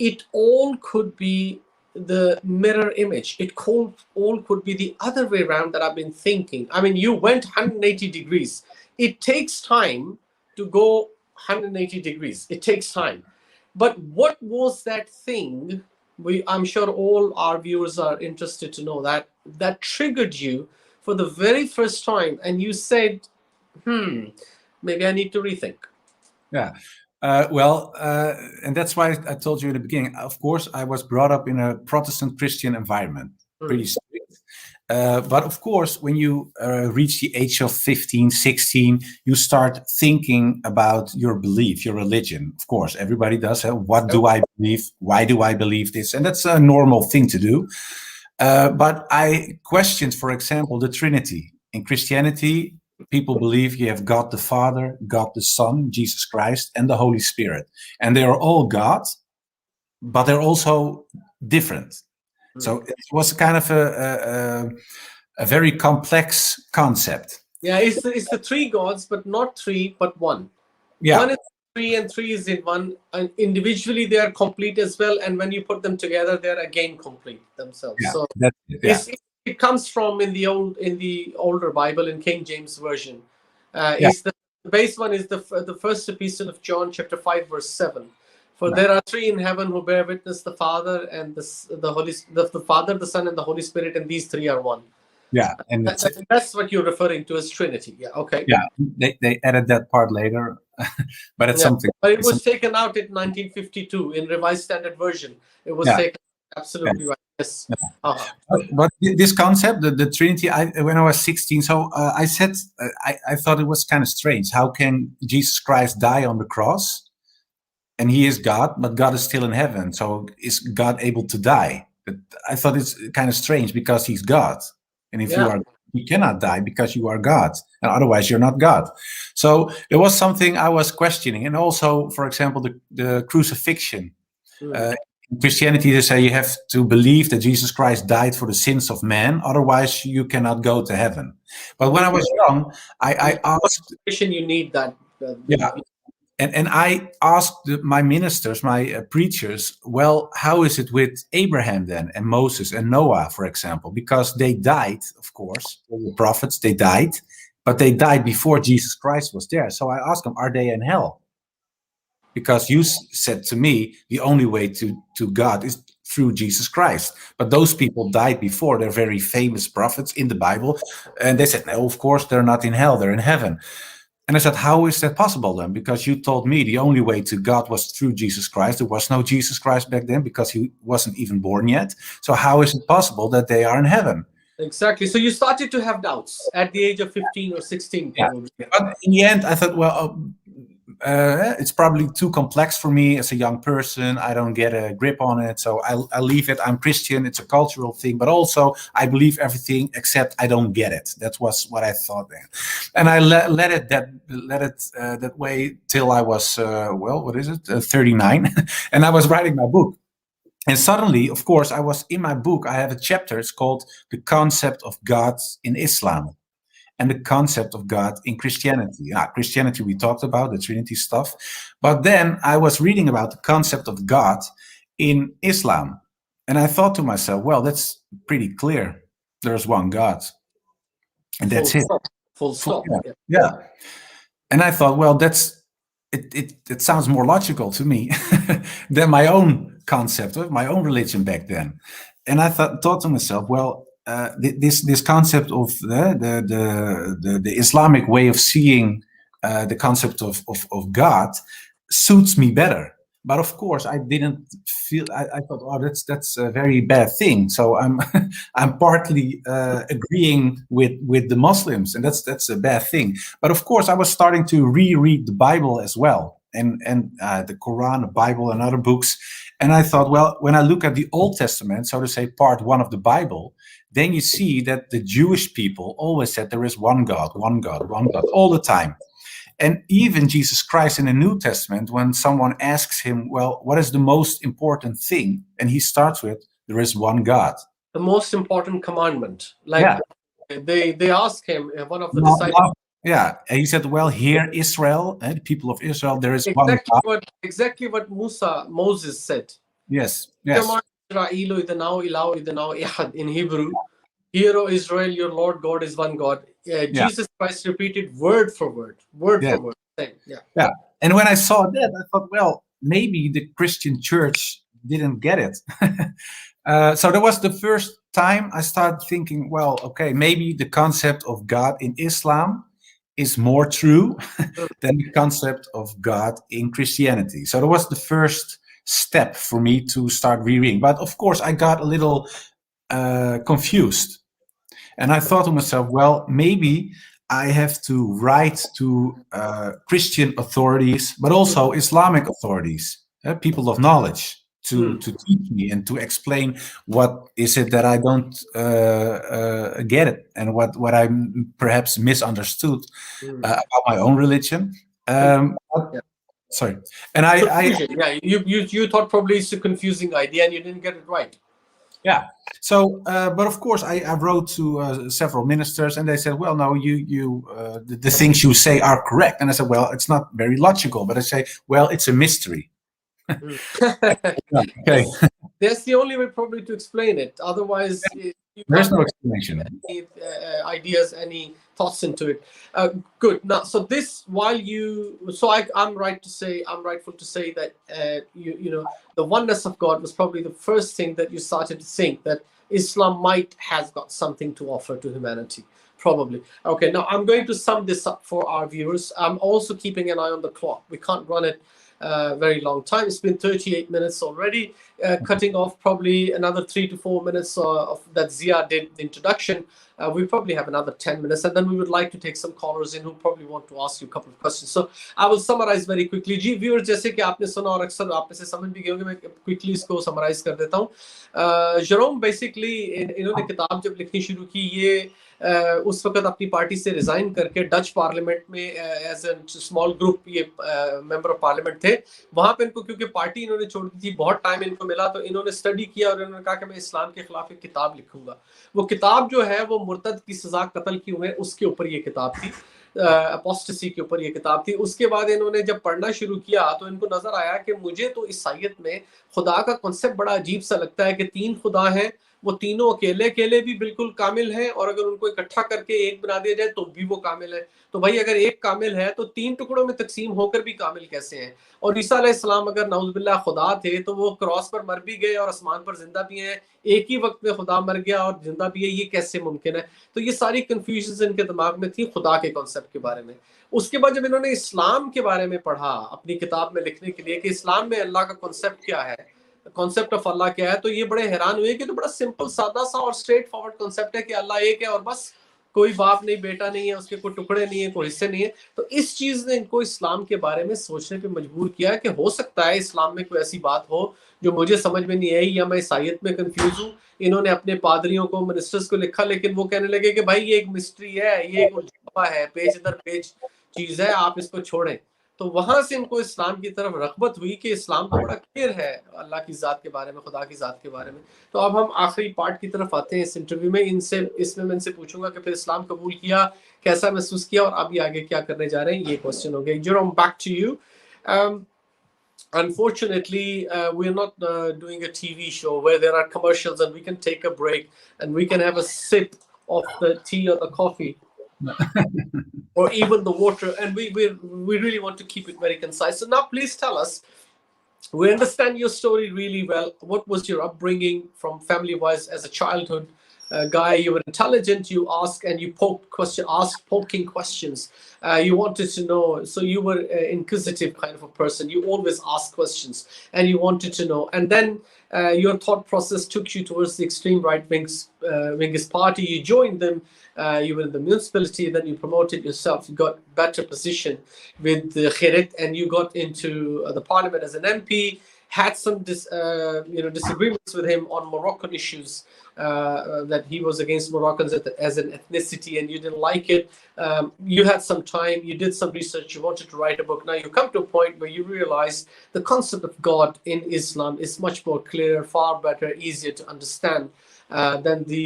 it all could be the mirror image. It all could be the other way around that I've been thinking. I mean, you went 180 degrees. It takes time to go 180 degrees. It takes time. But what was that thing? I'm sure all our viewers are interested to know that triggered you for the very first time, and you said, maybe I need to rethink. Yeah. And that's why I told you in the beginning, of course, I was brought up in a Protestant Christian environment, pretty strict. But of course, when you reach the age of 15, 16, you start thinking about your belief, your religion. Of course, everybody does. What do I believe? Why do I believe this? And that's a normal thing to do. But I questioned, for example, the Trinity. In Christianity, people believe you have God the Father, God the Son, Jesus Christ, and the Holy Spirit. And they are all God, but they're also different. So it was kind of a very complex concept. Yeah, it's the three gods, but not three, but one. Yeah. One is three and three is in one. And individually, they are complete as well. And when you put them together, they're again complete themselves. Yeah, so it comes from in the older Bible, in King James Version. The base one is the first epistle of John, chapter 5, verse 7. For there are three in heaven who bear witness: the Father and the Father, the Son, and the Holy Spirit, and these three are one. Yeah, and that's what you're referring to as Trinity. Yeah, okay. Yeah, they added that part later, but it's something. But it was taken out in 1952 in Revised Standard Version. It was taken. Absolutely right. Yes. But this concept, the Trinity, when I was 16, so I said, I thought it was kind of strange. How can Jesus Christ die on the cross? And He is God, but God is still in heaven. So is God able to die? I thought it's kind of strange because He's God. And if you cannot die because you are God. And otherwise you're not God. So it was something I was questioning. And also, for example, the crucifixion. In Christianity, they say you have to believe that Jesus Christ died for the sins of man. Otherwise, you cannot go to heaven. But when I was young, I asked... You need that. And I asked my ministers, my preachers, well, how is it with Abraham then, and Moses and Noah, for example? Because they died, of course, the prophets, they died, but they died before Jesus Christ was there. So I asked them, are they in hell? Because you said to me, the only way to God is through Jesus Christ. But those people died before. They're very famous prophets in the Bible. And they said, no, of course, they're not in hell, they're in heaven. And I said, how is that possible then? Because you told me the only way to God was through Jesus Christ. There was no Jesus Christ back then because He wasn't even born yet. So how is it possible that they are in heaven? Exactly. So you started to have doubts at the age of 15 or 16, Yeah. probably. But in the end, I thought, well, it's probably too complex for me as a young person. I don't get a grip on it, so I leave it. I'm Christian. It's a cultural thing, but also I believe everything except I don't get it. That was what I thought then, and I let it that way till I was well, what is it, 39, and I was writing my book. And suddenly, of course, I was in my book. I have a chapter. It's called "The Concept of God in Islam" and the concept of God in Christianity. Christianity we talked about, the Trinity stuff. But then I was reading about the concept of God in Islam. And I thought to myself, well, that's pretty clear. There's one God. And Full that's it. stop. Full stop. Yeah. Yeah. And I thought, well, it sounds more logical to me than my own concept of my own religion back then. And I thought to myself, well, this concept of the Islamic way of seeing the concept of God suits me better. But of course, I didn't feel. I thought, oh, that's a very bad thing. So I'm I'm partly agreeing with the Muslims, and that's a bad thing. But of course, I was starting to reread the Bible as well, and the Quran, the Bible, and other books. And I thought, well, when I look at the Old Testament, so to say, part one of the Bible, then you see that the Jewish people always said there is one God, one God, one God, all the time. And even Jesus Christ in the New Testament, when someone asks him, well, what is the most important thing? And he starts with, there is one God. The most important commandment. Like Yeah. they ask him, one of the disciples. Yeah, and he said, well, hear Israel, the people of Israel, there is one God. Exactly what Moses said. Yes, yes. In Hebrew, hear, O Israel, your Lord God is one God. Jesus Christ repeated word for word, for word. Yeah. And when I saw that, I thought, well, maybe the Christian church didn't get it. So that was the first time I started thinking, well, okay, maybe the concept of God in Islam is more true than the concept of God in Christianity. So that was the first step for me to start rereading. But of course, I got a little confused. And I thought to myself, well, maybe I have to write to Christian authorities, but also Islamic authorities, people of knowledge, to teach me and to explain what is it that I don't get it, and what I perhaps misunderstood about my own religion. Sorry, and you thought probably it's a confusing idea and you didn't get it right. Yeah. So, but of course, I wrote to several ministers, and they said, "Well, no, the things you say are correct." And I said, "Well, it's not very logical." But I say, "Well, it's a mystery." Okay. That's the only way probably to explain it. Otherwise, there's no explanation. Any ideas, any thoughts into it. Good. Now, so this while you, so I'm rightful to say that you know the oneness of God was probably the first thing that you started to think that Islam might has got something to offer to humanity. Probably. Okay. Now I'm going to sum this up for our viewers. I'm also keeping an eye on the clock. We can't run it very long time. It's been 38 minutes already. Cutting off probably another 3 to 4 minutes of that Zia did the introduction. We probably have another 10 minutes, and then we would like to take some callers in who probably want to ask you a couple of questions. So I will summarize very quickly. जी viewers, जैसे कि आपने सुना और अक्सर आप में से समझ भी गए होंगे, मैं quickly इसको summarize कर देता हूँ. Joram basically इन्होंने किताब जब लिखनी शुरू की, ये उस वक्त अपनी पार्टी से रिजाइन करके डच पार्लियामेंट में एज ए स्मॉल ग्रुप ये मेंबर ऑफ पार्लियामेंट थे. वहां पे इनको क्योंकि पार्टी इन्होंने छोड़ दी थी, बहुत टाइम इनको मिला, तो इन्होंने स्टडी किया और इन्होंने कहा कि मैं इस्लाम के खिलाफ एक किताब लिखूंगा. वो किताब जो है वो मुर्तद की सजा कत्ल क्यों है उसके ऊपर ये किताब थी, अपोस्टेसी के ऊपर ये किताब थी. उसके बाद इन्होंने जब पढ़ना शुरू किया तो इनको नजर आया कि मुझे तो ईसाईयत में खुदा का कॉन्सेप्ट बड़ा अजीब सा लगता है कि 3 खुदा हैं, वो तीनों अकेले भी बिल्कुल कामिल हैं, और अगर उनको इकट्ठा करके एक बना दिया जाए तो भी वो कामिल है. तो भाई अगर एक कामिल है तो 3 टुकड़ों में तकसीम होकर भी कामिल कैसे हैं? और ईसा अलैहिस्सलाम अगर नाउज़ुबिल्लाह खुदा थे तो वो क्रॉस पर मर भी गए और आसमान पर जिंदा भी हैं, एक ही वक्त में खुदा मर गया और जिंदा भी है, ये कैसे मुमकिन है? तो ये सारी कंफ्यूजन्स इनके दिमाग में थी खुदा के कॉन्सेप्ट के बारे में. उसके बाद जब इन्होंने इस्लाम के बारे में पढ़ा अपनी किताब में लिखने के लिए कि इस्लाम में अल्लाह का कॉन्सेप्ट क्या है, कॉन्सेप्ट ऑफ अल्लाह क्या है, तो ये बड़े हैरान हुए कि तो बड़ा सिंपल सादा सा और स्ट्रेट फॉरवर्ड कॉन्सेप्ट है कि अल्लाह एक है और बस, कोई बाप नहीं, बेटा नहीं है, उसके कोई टुकड़े नहीं है, कोई हिस्से नहीं है। तो इस चीज ने इनको इस्लाम के बारे में सोचने पे मजबूर किया कि हो सकता है इस्लाम में कोई ऐसी बात हो जो मुझे समझ में नहीं आई, या मैं ईसाईयत में कंफ्यूज हूँ। इन्होंने अपने पादरियों को, मिनिस्टर्स को लिखा, लेकिन वो कहने लगे कि भाई ये एक मिस्ट्री है, ये एक उलझा हुआ है, पेच दर पेच चीज है, आप इसको छोड़ें। तो वहां से इनको इस्लाम की तरफ रगबत हुई कि इस्लाम तो बड़ा क्लियर है अल्लाह की ज़ात के बारे में, खुदा की ज़ात के बारे में। तो अब हम आखिरी पार्ट की तरफ आते हैं इस इंटरव्यू में। इसमें मैं इनसे पूछूंगा कि फिर इस्लाम कबूल किया, कैसा महसूस किया, और अभी आगे क्या करने जा रहे हैं, ये क्वेश्चन हो गया। Joram, back to you. Unfortunately, we are not doing a TV show where there are commercials and we can take a break and we can have a sip of the tea or the coffee or even the water, and we really want to keep it very concise. So now please tell us, we understand your story really well. What was your upbringing from family wise as a childhood guy? You were intelligent, you asked and you poking questions. You wanted to know, so you were inquisitive kind of a person. You always ask questions and you wanted to know, and then your thought process took you towards the extreme right wingist party. You joined them. You were in the municipality, then you promoted yourself, you got better position with the Khirit, and you got into the parliament as an MP, had some disagreements with him on Moroccan issues, that he was against Moroccans as an ethnicity and you didn't like it. You had some time, you did some research, you wanted to write a book. Now you come to a point where you realize the concept of God in Islam is much more clear, far better, easier to understand than the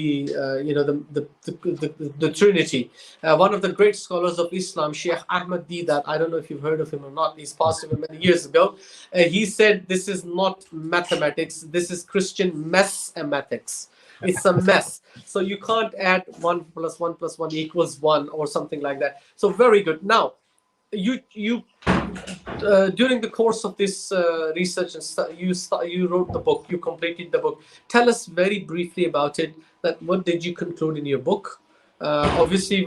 Trinity. One of the great scholars of Islam, Sheikh Ahmad Deedat, I don't know if you've heard of him or not, he's passed away many years ago. He said this is not mathematics, this is Christian mess-ematics. It's a mess. So you can't add 1 + 1 + 1 = 1 or something like that. So very good. Now, you during the course of this research and you wrote the book, you completed the book. Tell us very briefly about it. That what did you conclude in your book? Obviously,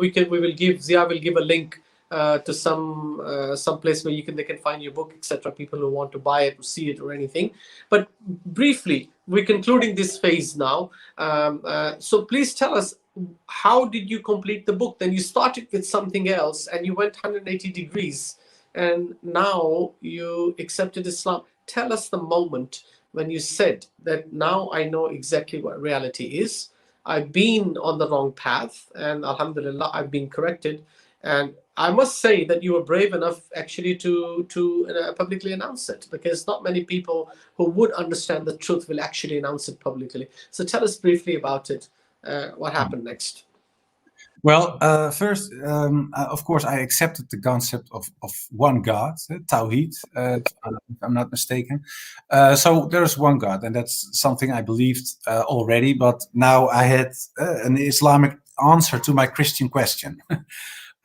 Zia will give a link to some place where they can find your book, etc. People who want to buy it or see it or anything. But briefly, we're concluding this phase now. So please tell us, how did you complete the book? Then you started with something else and you went 180 degrees. And now you accepted Islam. Tell us the moment when you said that now I know exactly what reality is. I've been on the wrong path, and alhamdulillah, I've been corrected. And I must say that you were brave enough actually to publicly announce it, because not many people who would understand the truth will actually announce it publicly. So tell us briefly about it. What happened next? Well, first, of course, I accepted the concept of one God, Tawhid, if I'm not mistaken. So there's one God, and that's something I believed already, but now I had an Islamic answer to my Christian question.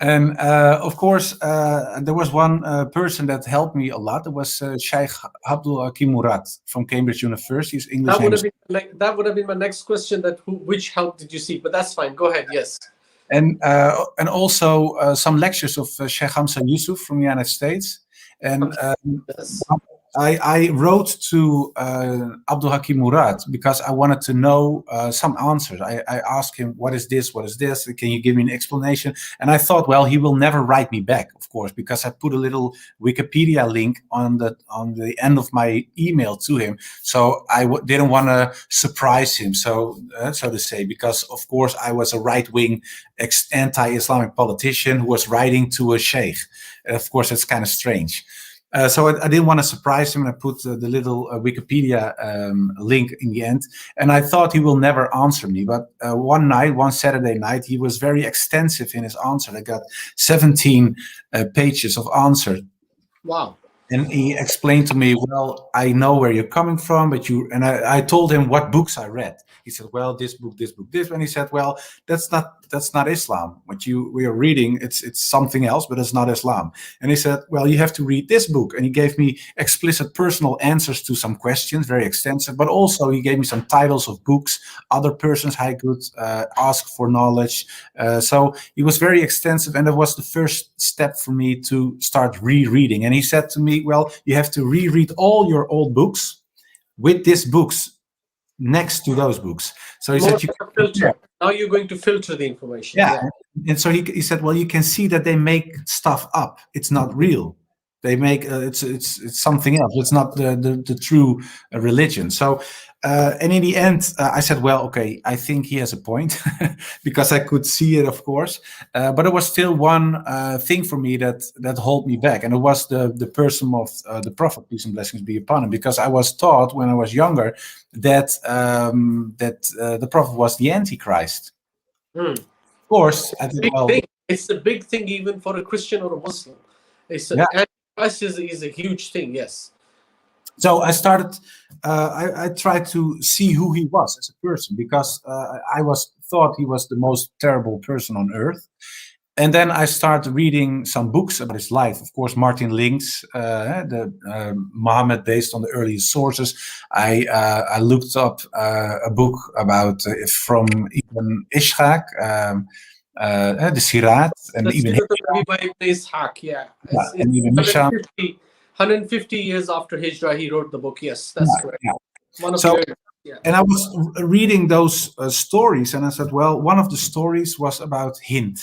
And of course, there was one person that helped me a lot. It was Sheikh Abdul Hakim Murad from Cambridge University. His English that would have been my next question. Which help did you seek? But that's fine. Go ahead. Yes. And also some lectures of Sheikh Hamza Yusuf from the United States. And Yes. I wrote to Abdul Hakim Murad because I wanted to know some answers. I asked him, what is this? What is this? Can you give me an explanation? And I thought, well, he will never write me back, of course, because I put a little Wikipedia link on the end of my email to him. So I didn't want to surprise him, so to say, because of course I was a right-wing anti-Islamic politician who was writing to a sheikh. Of course, it's kind of strange. So I didn't want to surprise him, and I put the little Wikipedia link in the end. And I thought he will never answer me. But one Saturday night, he was very extensive in his answer. I got 17 pages of answer. Wow. And he explained to me, well, I know where you're coming from, but I told him what books I read. He said, well, this book, this book, this. And he said, well, that's not Islam. What we are reading, it's something else, but it's not Islam. And he said, well, you have to read this book. And he gave me explicit personal answers to some questions, very extensive, but also he gave me some titles of books, other persons I could ask for knowledge. So he was very extensive, and that was the first step for me to start rereading. And he said to me, well, you have to reread all your old books with these books next to those books. So he said, filter. Now you're going to filter the information. Yeah. And so he said, well, you can see that they make stuff up. It's not real. They make it's something else. It's not the true religion. So and in the end, I said, well, okay, I think he has a point because I could see it, of course. But there was still one thing for me that held me back, and it was the person of the Prophet, peace and blessings be upon him, because I was taught when I was younger that the Prophet was the Antichrist. Of course, I think, it's a big thing even for a Christian or a Muslim. Antichrist is a huge thing, yes. So I started, I tried to see who he was as a person, because I thought he was the most terrible person on earth. And then I started reading some books about his life. Of course, Martin Link's, Muhammad based on the earliest sources. I looked up a book about from Ibn Ishaq, the Sirat, and Ibn Ishaq. And Ibn Ishaq. 150 years after Hijrah, he wrote the book. Yes, that's correct. And I was reading those stories, and I said, well, one of the stories was about Hind.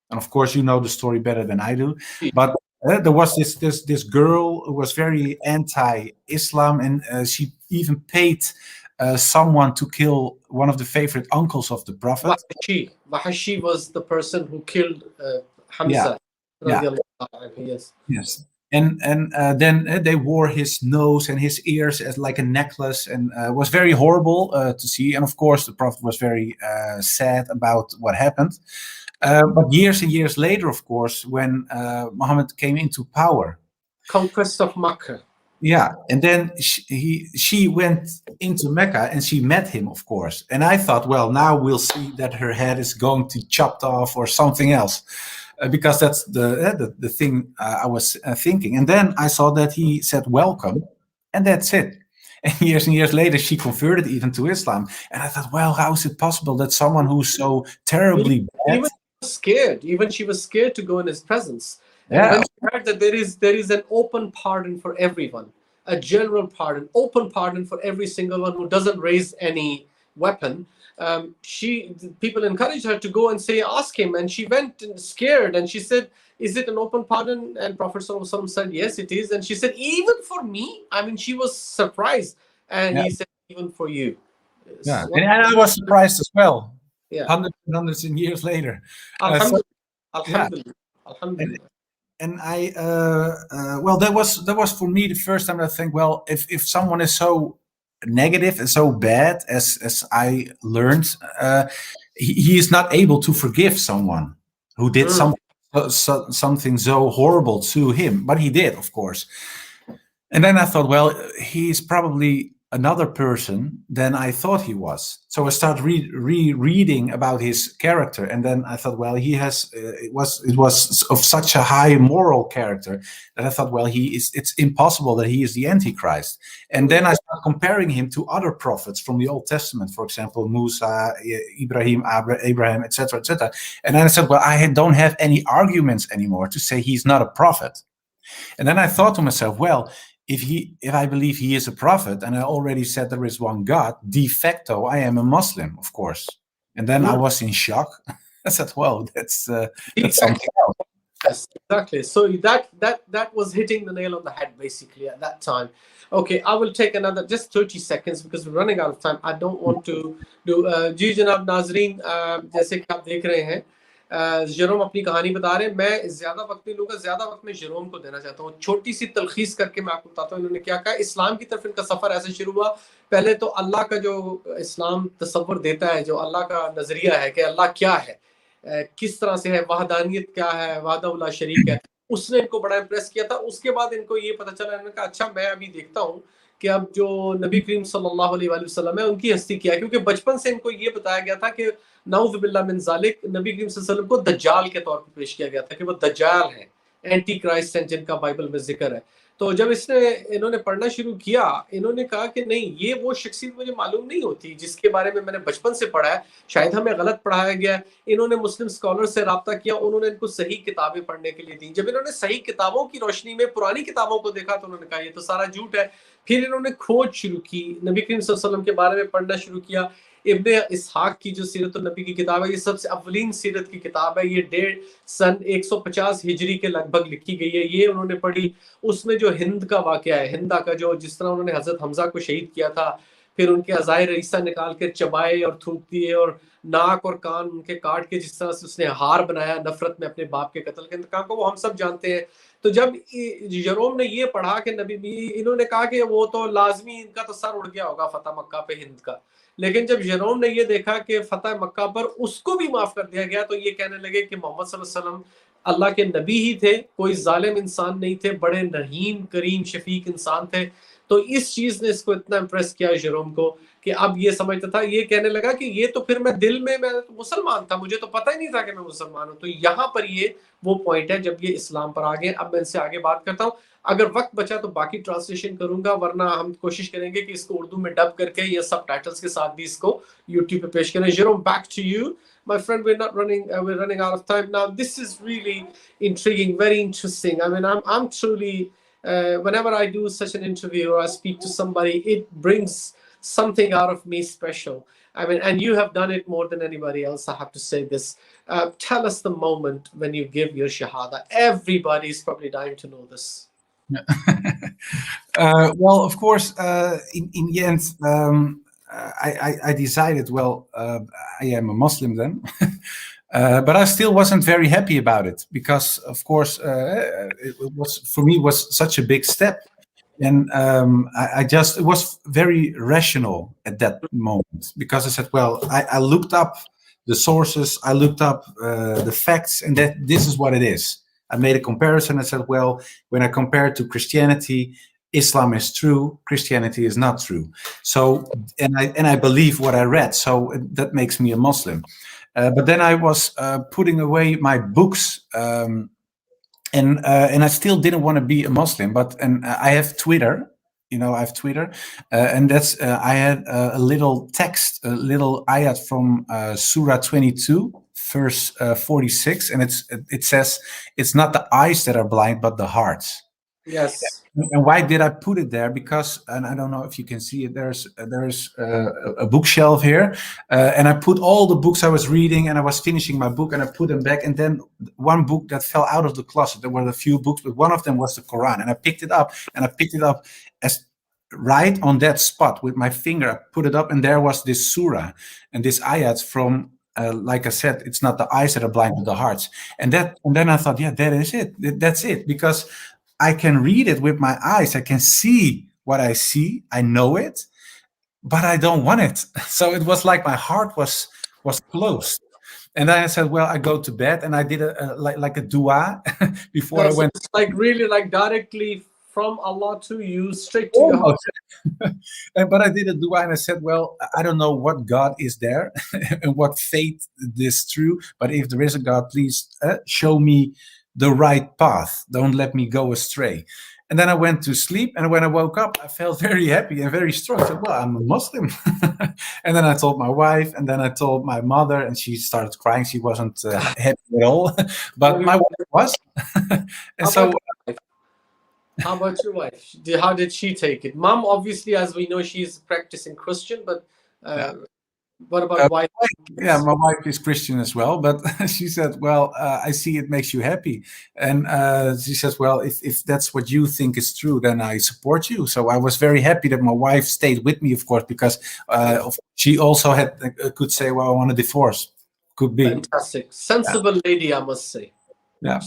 And of course, you know the story better than I do. But there was this girl who was very anti-Islam, and she even paid someone to kill one of the favorite uncles of the Prophet. Wahashi was the person who killed Hamza. Yes. And then they wore his nose and his ears as like a necklace, and was very horrible to see. And of course, the Prophet was very sad about what happened. But years and years later, of course, when Muhammad came into power, conquest of Mecca. Yeah, and then she went into Mecca and she met him, of course. And I thought, well, now we'll see that her head is going to chopped off or something else, because that's the thing I was thinking. And then I saw that he said welcome, and that's it. And years later, she converted even to Islam. And I thought, well, how is it possible that someone who's so terribly bad? Even she was scared to go in his presence. And when she heard that there is an open pardon for everyone, a general pardon, open pardon for every single one who doesn't raise any weapon, people encouraged her to go and ask him. And she went scared, and she said, is it an open pardon? And Prophet ﷺ said, yes, it is. And she said, even for me? I mean, she was surprised. And he said, even for you. Yeah, and I was surprised as well. Yeah. Hundreds of years later. Alhamdulillah. Alhamdulillah. And I, well, that was for me the first time I think, well, if someone is so negative and so bad as I learned, he is not able to forgive someone who did something so horrible to him, but he did, of course. And then I thought, well, he's probably another person than I thought he was. So I started reading about his character, and then I thought, well, he has it was of such a high moral character that I thought, well, it's impossible that he is the Antichrist. And then I started comparing him to other prophets from the Old Testament, for example, Musa, Ibrahim, Abraham, etc., etc. And then I said, well, I don't have any arguments anymore to say he's not a prophet. And then I thought to myself, well, if I believe he is a prophet, and I already said there is one God, de facto, I am a Muslim, of course. And then I was in shock. I said, well, that's something else. Yes, exactly. So that was hitting the nail on the head, basically, at that time. Okay, I will take another just 30 seconds because we're running out of time. I don't want to do... जी जनाब नाजरीन, जैसे कि आप देख रहे हैं, Jerome अपनी कहानी बता रहे हैं. मैं ज्यादा वक्त नहीं लूंगा, ज्यादा वक्त मैं जेरोम को देना चाहता हूँ. छोटी सी तलखीस करके मैं आपको बताता हूँ इन्होंने क्या कहा. इस्लाम की तरफ इनका सफर ऐसे शुरू हुआ. पहले तो अल्लाह का जो इस्लाम तसव्वुर देता है, जो अल्लाह का नजरिया है कि अल्लाह क्या है, किस तरह से है, वहदानियत क्या है, वाहदा शरीक है, उसने इनको बड़ा इम्प्रेस किया था. उसके बाद इनको ये पता चला, इन्होंने कहा अच्छा मैं अभी देखता हूँ कि अब जो नबी करीम सल्लल्लाहु अलैहि वसल्लम है उनकी हस्ती क्या है. क्योंकि बचपन से इनको ये बताया गया था कि नाउज़ु बिल्लाह मिन ज़ालिक, नबी करीम सल्लल्लाहु अलैहि वसल्लम को दज्जाल के तौर पर पेश किया गया था कि वो दज्जाल है, एंटी क्राइस्ट हैं जिनका बाइबल में जिक्र है. तो जब इन्होंने पढ़ना शुरू किया, इन्होंने कहा कि नहीं, ये वो शख्सियत मुझे मालूम नहीं होती जिसके बारे में मैंने बचपन से पढ़ा है, शायद हमें गलत पढ़ाया गया है। इन्होंने मुस्लिम स्कॉलर से रब्ता किया, उन्होंने इनको सही किताबें पढ़ने के लिए दी। जब इन्होंने सही किताबों की रोशनी में पुरानी किताबों को देखा तो उन्होंने कहा ये तो सारा झूठ है। फिर इन्होंने खोज शुरू की, नबी करीम सल्लल्लाहु अलैहि वसल्लम के बारे में पढ़ना शुरू किया। इब्ने इसहाक की जो सीरत नबी की किताब है, ये सबसे अव्वलीन सीरत की किताब है। ये 150 हिजरी के लगभग लिखी गई है। ये उन्होंने पढ़ी। उसमें जो हिंद का वाकया है, हिंदा का, जो जिस तरह उन्होंने हजरत हमजा को शहीद किया था, फिर उनके अज़ाए रईसा निकाल कर चबाए और थूक दिए, और नाक और कान उनके काट के जिस तरह से उसने हार बनाया नफरत में अपने बाप के कत्ल के इंतकाम को, वो हम सब जानते हैं। तो जब जरोम ने ये पढ़ा कि नबी, इन्होंने कहा कि वो तो लाजमी इनका तो सर उड़ गया होगा फतेह मक्का पे हिंद का। लेकिन जब जरोम ने ये देखा कि फतेह मक्का पर उसको भी माफ कर दिया गया, तो ये कहने लगे कि मोहम्मद सल्लल्लाहु अलैहि वसल्लम अल्लाह के नबी ही थे, कोई जालिम इंसान नहीं थे, बड़े रहीम करीम शफीक इंसान थे। तो इस चीज ने इसको इतना इम्प्रेस किया जरोम को कि अब ये समझता था, ये कहने लगा कि ये तो फिर मैं दिल में, मैं तो मुसलमान था, मुझे तो पता ही नहीं था कि मैं मुसलमान हूं। तो यहाँ पर ये वो पॉइंट है जब ये इस्लाम पर आ गए। अब मैं इनसे आगे बात करता हूँ, अगर वक्त बचा तो बाकी ट्रांसलेशन करूंगा, वरना हम कोशिश करेंगे कि इसको उर्दू में डब करके या सब टाइटल्स के साथ भी इसको यूट्यूब पे पेश करें। Jerome, back to you my friend. We're running out of time now. This is really intriguing, very interesting. I mean, I'm truly whenever I do such an interview or I speak to somebody, it brings something out of me special. I mean, and you have done it more than anybody else, I have to say this. Tell us the moment when you give your shahada. Everybody is probably dying to know this. Well, of course, in the end, I decided, well, I am a Muslim then, but I still wasn't very happy about it because, of course, it was, for me, was such a big step, and it was very rational at that moment, because I said, well, I looked up the sources, I looked up the facts, and that this is what it is. I made a comparison. I said, well, when I compare it to Christianity, Islam is true, Christianity is not true. So, and I believe what I read, so that makes me a Muslim. But then I was putting away my books, and I still didn't want to be a Muslim. And I have Twitter, I have Twitter, and that's I had a little text, a little ayat from Surah 22, verse 46, and it says, "It's not the eyes that are blind, but the hearts." Yes. And why did I put it there? Because, and I don't know if you can see it, there's a bookshelf here, and I put all the books I was reading, and I was finishing my book, and I put them back, and then one book that fell out of the closet. There were a few books, but one of them was the Quran, and I picked it up, as right on that spot with my finger. I put it up, and there was this surah and this ayat from, like I said, it's not the eyes that are blind, but the hearts. And then I thought, yeah, that is it. That's it, because I can read it with my eyes. I can see what I see. I know it, but I don't want it. So it was like my heart was closed. And then I said, well, I go to bed, and I did like a dua before I went. It's like really like directly from Allah to you, straight to your heart. But I did a dua, and I said, well, I don't know what God is there and what faith is true, but if there is a God, please show me the right path. Don't let me go astray. And then I went to sleep, and when I woke up, I felt very happy and very strong. I said, well, I'm a Muslim. And then I told my wife, and then I told my mother, and she started crying. She wasn't happy at all, but my wife was. How about your wife? How did she take it? Mom, obviously, as we know, she's practicing Christian, but what about wife? Yeah, my wife is Christian as well, but she said, well, I see it makes you happy. And she says, well, if that's what you think is true, then I support you. So I was very happy that my wife stayed with me, of course, because she also could say, well, I want a divorce. Could be. Fantastic. Sensible lady, I must say. Yeah.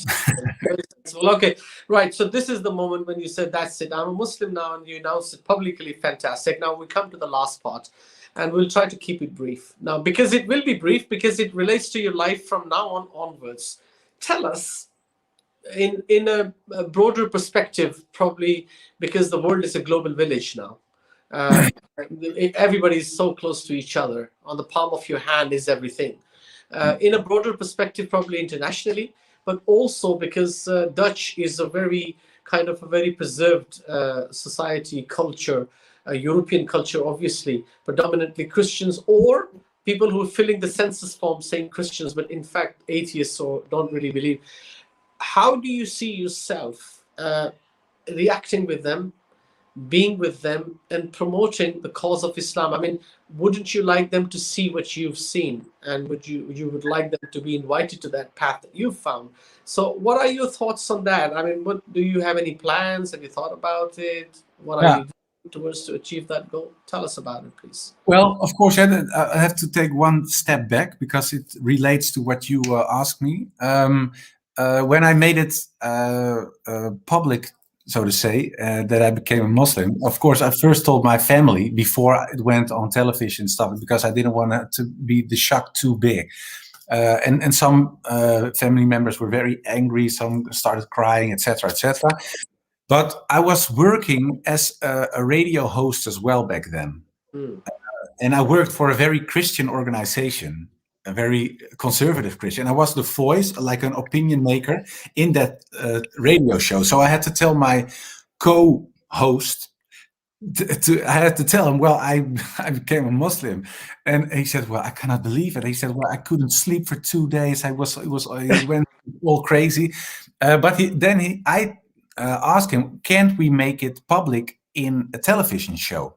Very sensible. Okay, right. So this is the moment when you said, that's it, I'm a Muslim now, and you announced it publicly. Fantastic. Now we come to the last part, and we'll try to keep it brief. Now, because it will be brief, because it relates to your life from now on onwards. Tell us, in a broader perspective, probably because the world is a global village now. Everybody is so close to each other. On the palm of your hand is everything. In a broader perspective, probably internationally, but also because Dutch is a very kind of a very preserved society, culture, European culture, obviously, predominantly Christians, or people who are filling the census form saying Christians, but in fact atheists or don't really believe. How do you see yourself reacting with them, being with them, and promoting the cause of Islam? I mean, wouldn't you like them to see what you've seen, and you would like them to be invited to that path that you've found? So what are your thoughts on that? I mean, what do you have any plans? Have you thought about it? What are you doing towards to achieve that goal? Tell us about it, please. Well, of course, I have to take one step back because it relates to what you asked me. When I made it public, so to say, that I became a Muslim, of course, I first told my family before it went on television stuff, because I didn't want to be the shock too big. And some family members were very angry. Some started crying, etc., etc. But I was working as a radio host as well back then. And I worked for a very Christian organization, a very conservative Christian. I was the voice, like an opinion maker in that radio show. So I had to tell my co-host, I had to tell him, well, I became a Muslim. And he said, well, I cannot believe it. He said, well, I couldn't sleep for 2 days. He went all crazy. But I asked him, can't we make it public in a television show?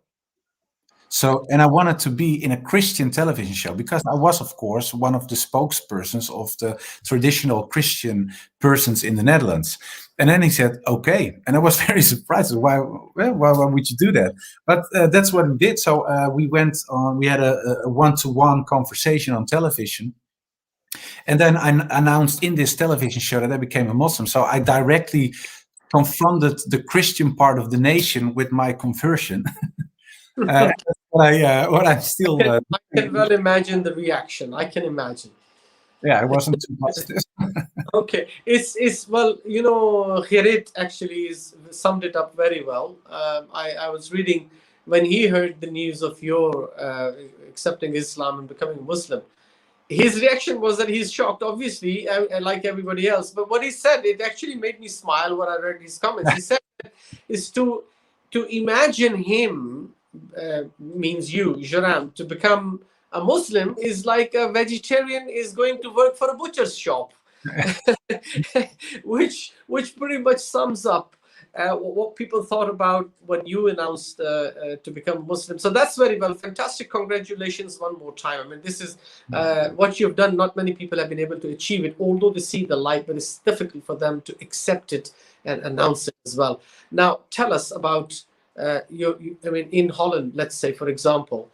So, and I wanted to be in a Christian television show because I was, of course, one of the spokespersons of the traditional Christian persons in the Netherlands. And then he said, okay. And I was very surprised. Why would you do that? But that's what we did. So we went on, we had a one-to-one conversation on television. And then I announced in this television show that I became a Muslim. So I directly confronted the Christian part of the nation with my conversion. What I'm still. I can well imagine the reaction. I can imagine. Yeah, I wasn't too positive. Okay, it's well, you know, Khirit actually summed it up very well. I was reading when he heard the news of your accepting Islam and becoming a Muslim. His reaction was that he's shocked, obviously, like everybody else. But what he said, it actually made me smile when I read his comments. He said, "Is to imagine him." Means you, Joram, to become a Muslim is like a vegetarian is going to work for a butcher's shop, which pretty much sums up what people thought about when you announced to become Muslim. So that's very well. Fantastic. Congratulations one more time. I mean, this is what you've done. Not many people have been able to achieve it, although they see the light, but it's difficult for them to accept it and announce it as well. Now, tell us about I mean, in Holland, let's say, for example,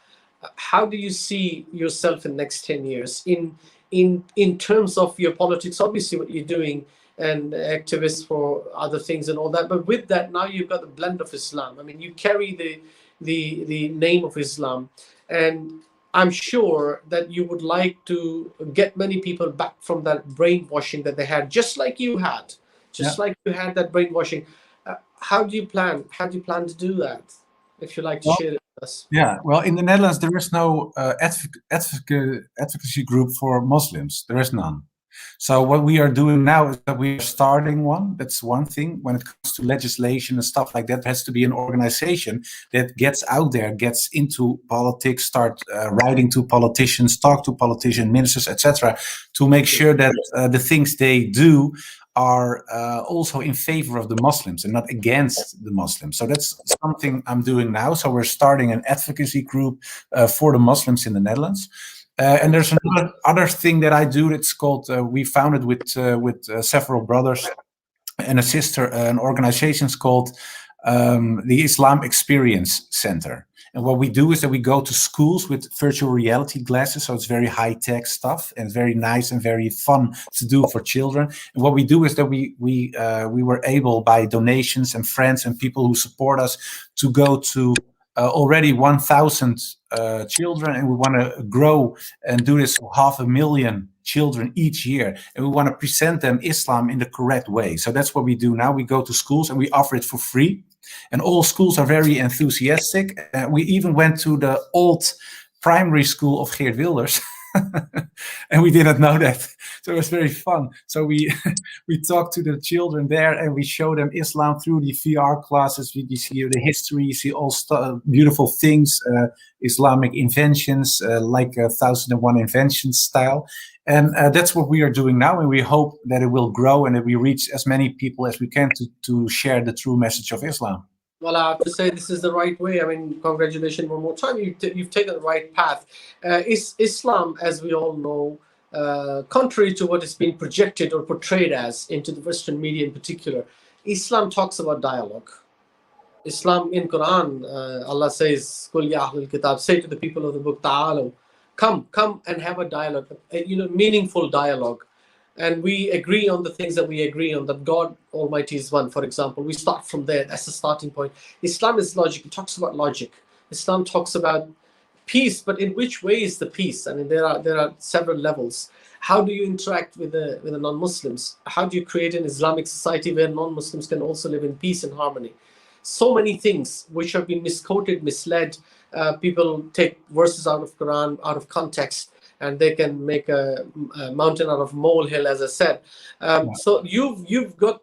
how do you see yourself in the next 10 years in terms of your politics? Obviously, what you're doing and activists for other things and all that. But with that, now you've got the blend of Islam. I mean, you carry the name of Islam, and I'm sure that you would like to get many people back from that brainwashing that they had, just like you had, like you had that brainwashing. How do you plan to do that? If you like to share it with us. Yeah, well, in the Netherlands, there is no advocacy group for Muslims. There is none. So what we are doing now is that we are starting one. That's one thing. When it comes to legislation and stuff like that, there has to be an organization that gets out there, gets into politics, start writing to politicians, talk to politicians, ministers, etc., to make sure that the things they do are also in favor of the Muslims and not against the Muslims. So that's something I'm doing now. So we're starting an advocacy group for the Muslims in the Netherlands. And there's another other thing that I do. It's called, we founded with several brothers and a sister, an organization called the Islam Experience Center. And what we do is that we go to schools with virtual reality glasses. So it's very high-tech stuff and very nice and very fun to do for children. And what we do is that we were able, by donations and friends and people who support us, to go to already 1,000 children, and we want to grow and do this for 500,000 children each year, and we want to present them Islam in the correct way. So that's what we do now. We go to schools and we offer it for free, and all schools are very enthusiastic. We even went to the old primary school of Geert Wilders and we didn't know that. So it was very fun. So we we talked to the children there, and we show them Islam through the VR classes. You see the history, you see all beautiful things, Islamic inventions, like 1001 Inventions style. And that's what we are doing now, and we hope that it will grow and that we reach as many people as we can to share the true message of Islam. Well, I have to say this is the right way. I mean, congratulations one more time. You've taken the right path. Islam, as we all know, contrary to what is being projected or portrayed as into the Western media in particular, Islam talks about dialogue. Islam in Quran, Allah says, "Qul ya ahlul kitab," say to the people of the book, "Ta'alu, come and have a dialogue, meaningful dialogue." And we agree on the things that we agree on, that God Almighty is one, for example. We start from there. That's the starting point. Islam is logic. It talks about logic. Islam talks about peace, but in which way is the peace? I mean, there are several levels. How do you interact with the non-Muslims? How do you create an Islamic society where non-Muslims can also live in peace and harmony? So many things which have been misquoted, misled. People take verses out of Quran, out of context, and they can make a mountain out of molehill, as I said. So you've got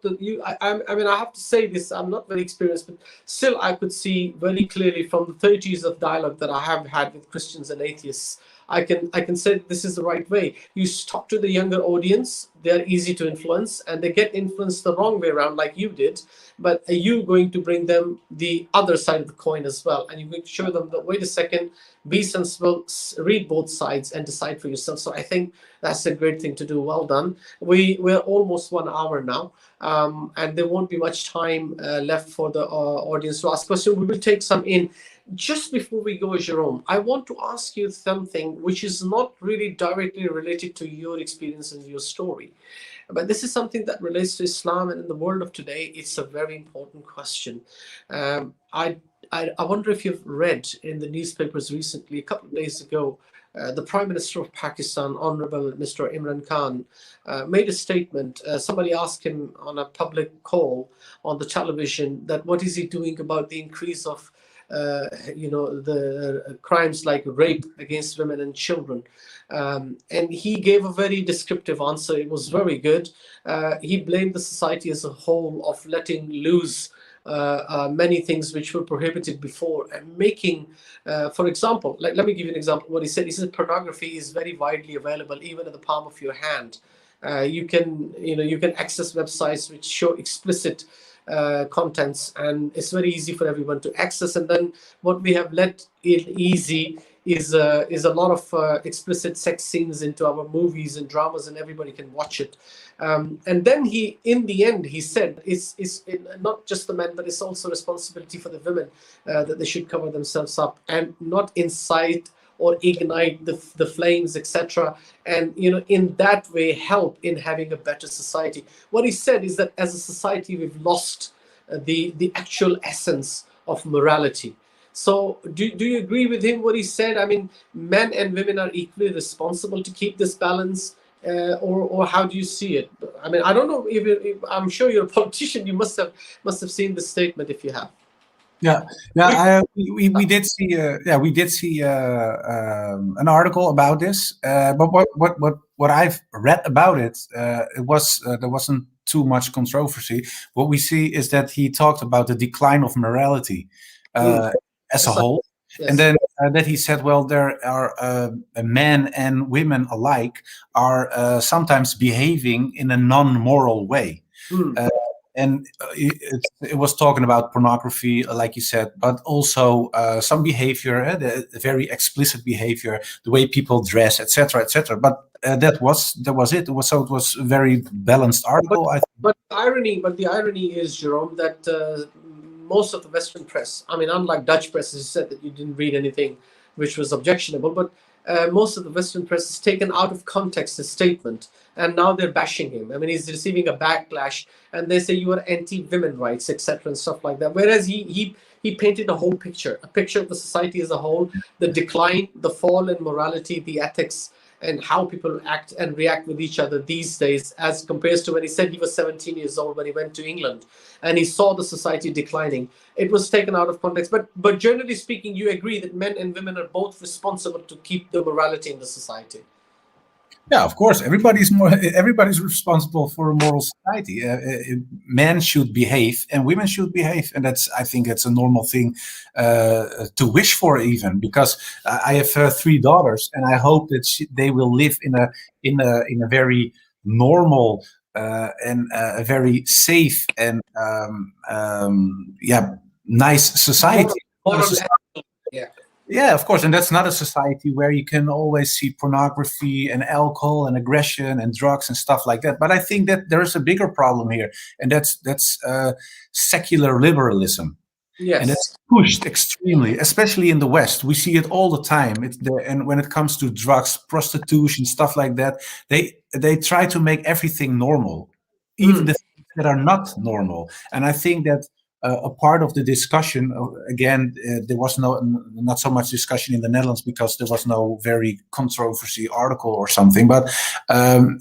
I mean, I have to say this. I'm not very experienced, but still, I could see very clearly from the 30s of dialogue that I have had with Christians and atheists. I can say this is the right way. You talk to the younger audience; they're easy to influence, and they get influenced the wrong way around, like you did. But are you going to bring them the other side of the coin as well? And you're going to show them that, wait a second, be sensible, read both sides, and decide for yourself. So I think that's a great thing to do. Well done. We're almost 1 hour now, and there won't be much time left for the audience to ask questions. We will take some in. Just before we go, Joram, I want to ask you something which is not really directly related to your experience and your story. But this is something that relates to Islam, and in the world of today, it's a very important question. I wonder if you've read in the newspapers recently, a couple of days ago, the Prime Minister of Pakistan, Honorable Mr. Imran Khan, made a statement. Somebody asked him on a public call on the television that what is he doing about the increase of the crimes like rape against women and children. And he gave a very descriptive answer. It was very good. He blamed the society as a whole of letting loose many things which were prohibited before, and making, for example, let me give you an example. What he said pornography is very widely available, even in the palm of your hand. You can access websites which show explicit contents, and it's very easy for everyone to access. And then what we have let in easy is a lot of explicit sex scenes into our movies and dramas, and everybody can watch it. And then in the end, he said it's not just the men, but it's also responsibility for the women, that they should cover themselves up and not incite or ignite the flames, etc. And in that way help in having a better society. What he said is that as a society we've lost the actual essence of morality. So do you agree with him what he said? I mean, men and women are equally responsible to keep this balance, or how do you see it? I mean, I don't know if I'm sure you're a politician. You must have seen this statement if you have. We did see an article about this. But what I've read about it, it was there wasn't too much controversy. What we see is that he talked about the decline of morality as a whole. Yes. And then that he said, well, there are men and women alike are sometimes behaving in a non-moral way. And it was talking about pornography, like you said, but also some behavior, the very explicit behavior, the way people dress, etc., etc. But that was it. It was a very balanced article. But the irony is, Joram, that most of the Western press, I mean, unlike Dutch press, as you said that you didn't read anything which was objectionable, but most of the Western press has taken out of context his statement, and now they're bashing him. I mean, he's receiving a backlash, and they say you are anti-women rights, etc., and stuff like that. Whereas he painted a whole picture, a picture of the society as a whole, the decline, the fall in morality, the ethics, and how people act and react with each other these days, as compared to when he said he was 17 years old when he went to England and he saw the society declining. It was taken out of context. But generally speaking, you agree that men and women are both responsible to keep the morality in the society. Yeah, of course. Everybody's responsible for a moral society. Men should behave, and women should behave, and I think that's a normal thing to wish for, even because I have 3 daughters, and I hope that they will live in a very normal and a very safe and yeah, nice society. Moral ethical, yeah. Yeah, of course, and that's not a society where you can always see pornography and alcohol and aggression and drugs and stuff like that. But I think that there is a bigger problem here, and that's secular liberalism. Yes. And it's pushed extremely, especially in the West. We see it all the time. And when it comes to drugs, prostitution, stuff like that, they try to make everything normal, even the things that are not normal. And I think that a part of the discussion, again, there was not so much discussion in the Netherlands because there was no very controversy article or something. But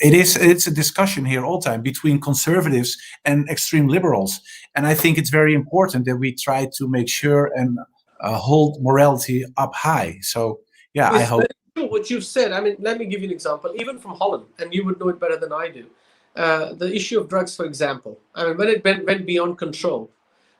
it's a discussion here all the time between conservatives and extreme liberals. And I think it's very important that we try to make sure and hold morality up high. So, yeah, I hope. What you've said, I mean, let me give you an example, even from Holland, and you would know it better than I do. The issue of drugs, for example, I mean, when it went beyond control.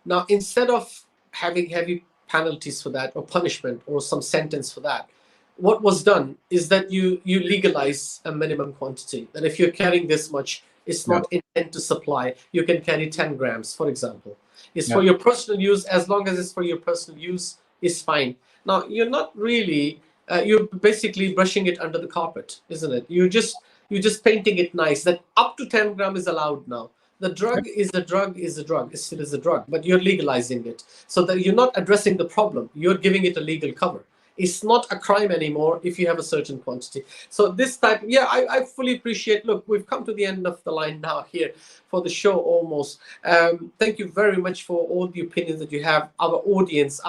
Now, instead of having heavy penalties for that or punishment or some sentence for that, what was done is that you legalize a minimum quantity. That if you're carrying this much, it's not intent to supply. You can carry 10 grams, for example. It's for your personal use. As long as it's for your personal use, it's fine. Now, you're not really, you're basically brushing it under the carpet, isn't it? You're just painting it nice, that up to 10 grams is allowed now. The drug is a drug is a drug. It still is a drug, but you're legalizing it. So that you're not addressing the problem. You're giving it a legal cover. It's not a crime anymore if you have a certain quantity. So this type, yeah, I fully appreciate. Look, we've come to the end of the line now here for the show almost. Thank you very much for all the opinions that you have. Our audience,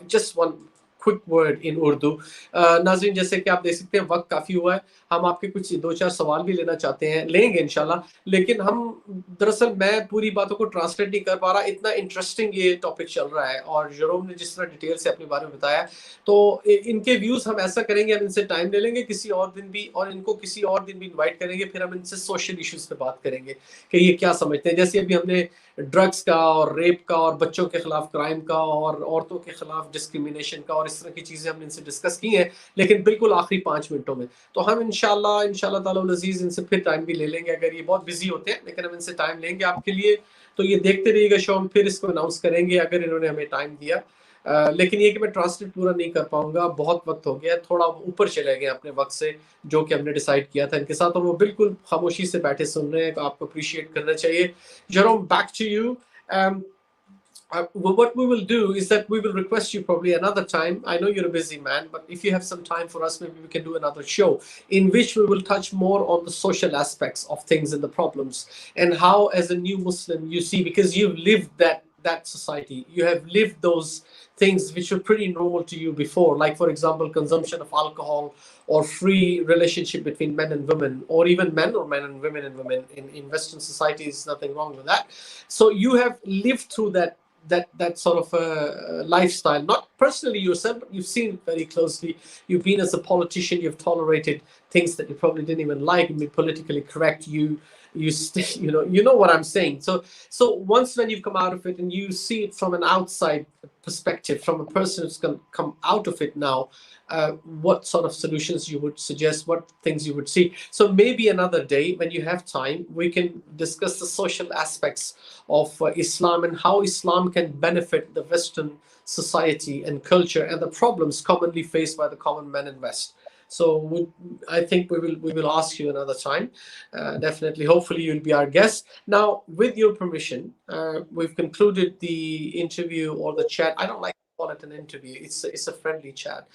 just one quick word in Urdu नाज़रीन, जैसे कि आप देख सकते हैं वक्त काफ़ी हुआ है, हम आपके कुछ 2-4 सवाल भी लेना चाहते हैं, लेंगे इंशाल्लाह, लेकिन हम दरअसल मैं पूरी बातों को ट्रांसलेट नहीं कर पा रहा, इतना इंटरेस्टिंग ये टॉपिक चल रहा है और जोरम ने जिस तरह डिटेल से अपने बारे में बताया, तो इनके व्यूज़ हम ऐसा करेंगे, हम इनसे टाइम ले लेंगे किसी और दिन भी, और इनको किसी और दिन भी इन्वाइट करेंगे, फिर हम इनसे सोशल इश्यूज़ पे बात करेंगे कि ये क्या समझते हैं। जैसे अभी हमने ड्रग्स का और रेप का और बच्चों के खिलाफ क्राइम का और औरतों के खिलाफ डिस्क्रिमिनेशन का और इस तरह की चीज़ें हमने इनसे डिस्कस की हैं, लेकिन बिल्कुल आखिरी 5 मिनटों में। तो हम इंशाल्लाह ताला अज़ीज़ इनसे फिर टाइम भी ले लेंगे, अगर ये बहुत बिजी होते हैं, लेकिन हम इनसे टाइम लेंगे आपके लिए। तो ये देखते रहिएगा शो, हम फिर इसको अनाउंस करेंगे अगर इन्होंने हमें टाइम दिया। लेकिन ये कि मैं ट्रांसलेट पूरा नहीं कर पाऊंगा, बहुत वक्त हो गया, थोड़ा ऊपर चले गए अपने वक्त से जो कि हमने डिसाइड किया था इनके साथ, और वो बिल्कुल खामोशी से बैठे सुन रहे हैं, तो आपको अप्रिशिएट करना चाहिए। Joram, back to you. What we will do is that we will request you probably another time. I know you're a busy man, but if you have some time for us, maybe we can do another show in which we will touch more on the social aspects of things and the problems, and how as a new Muslim you see, because you've lived that society, you have lived those things which were pretty normal to you before, like for example consumption of alcohol or free relationship between men and women, or even men or men and women in Western societies. Nothing wrong with that. So you have lived through that sort of lifestyle, not personally yourself, but you've seen very closely. You've been as a politician, you've tolerated things that you probably didn't even like and be politically correct. You know what I'm saying. So once when you've come out of it and you see it from an outside perspective, from a person who's going to come out of it now, what sort of solutions you would suggest, what things you would see. So maybe another day when you have time, we can discuss the social aspects of Islam and how Islam can benefit the Western society and culture and the problems commonly faced by the common man in West. So I think we will ask you another time. Definitely, hopefully you'll be our guest. Now, with your permission, we've concluded the interview or the chat. I don't like to call it an interview. It's a friendly chat.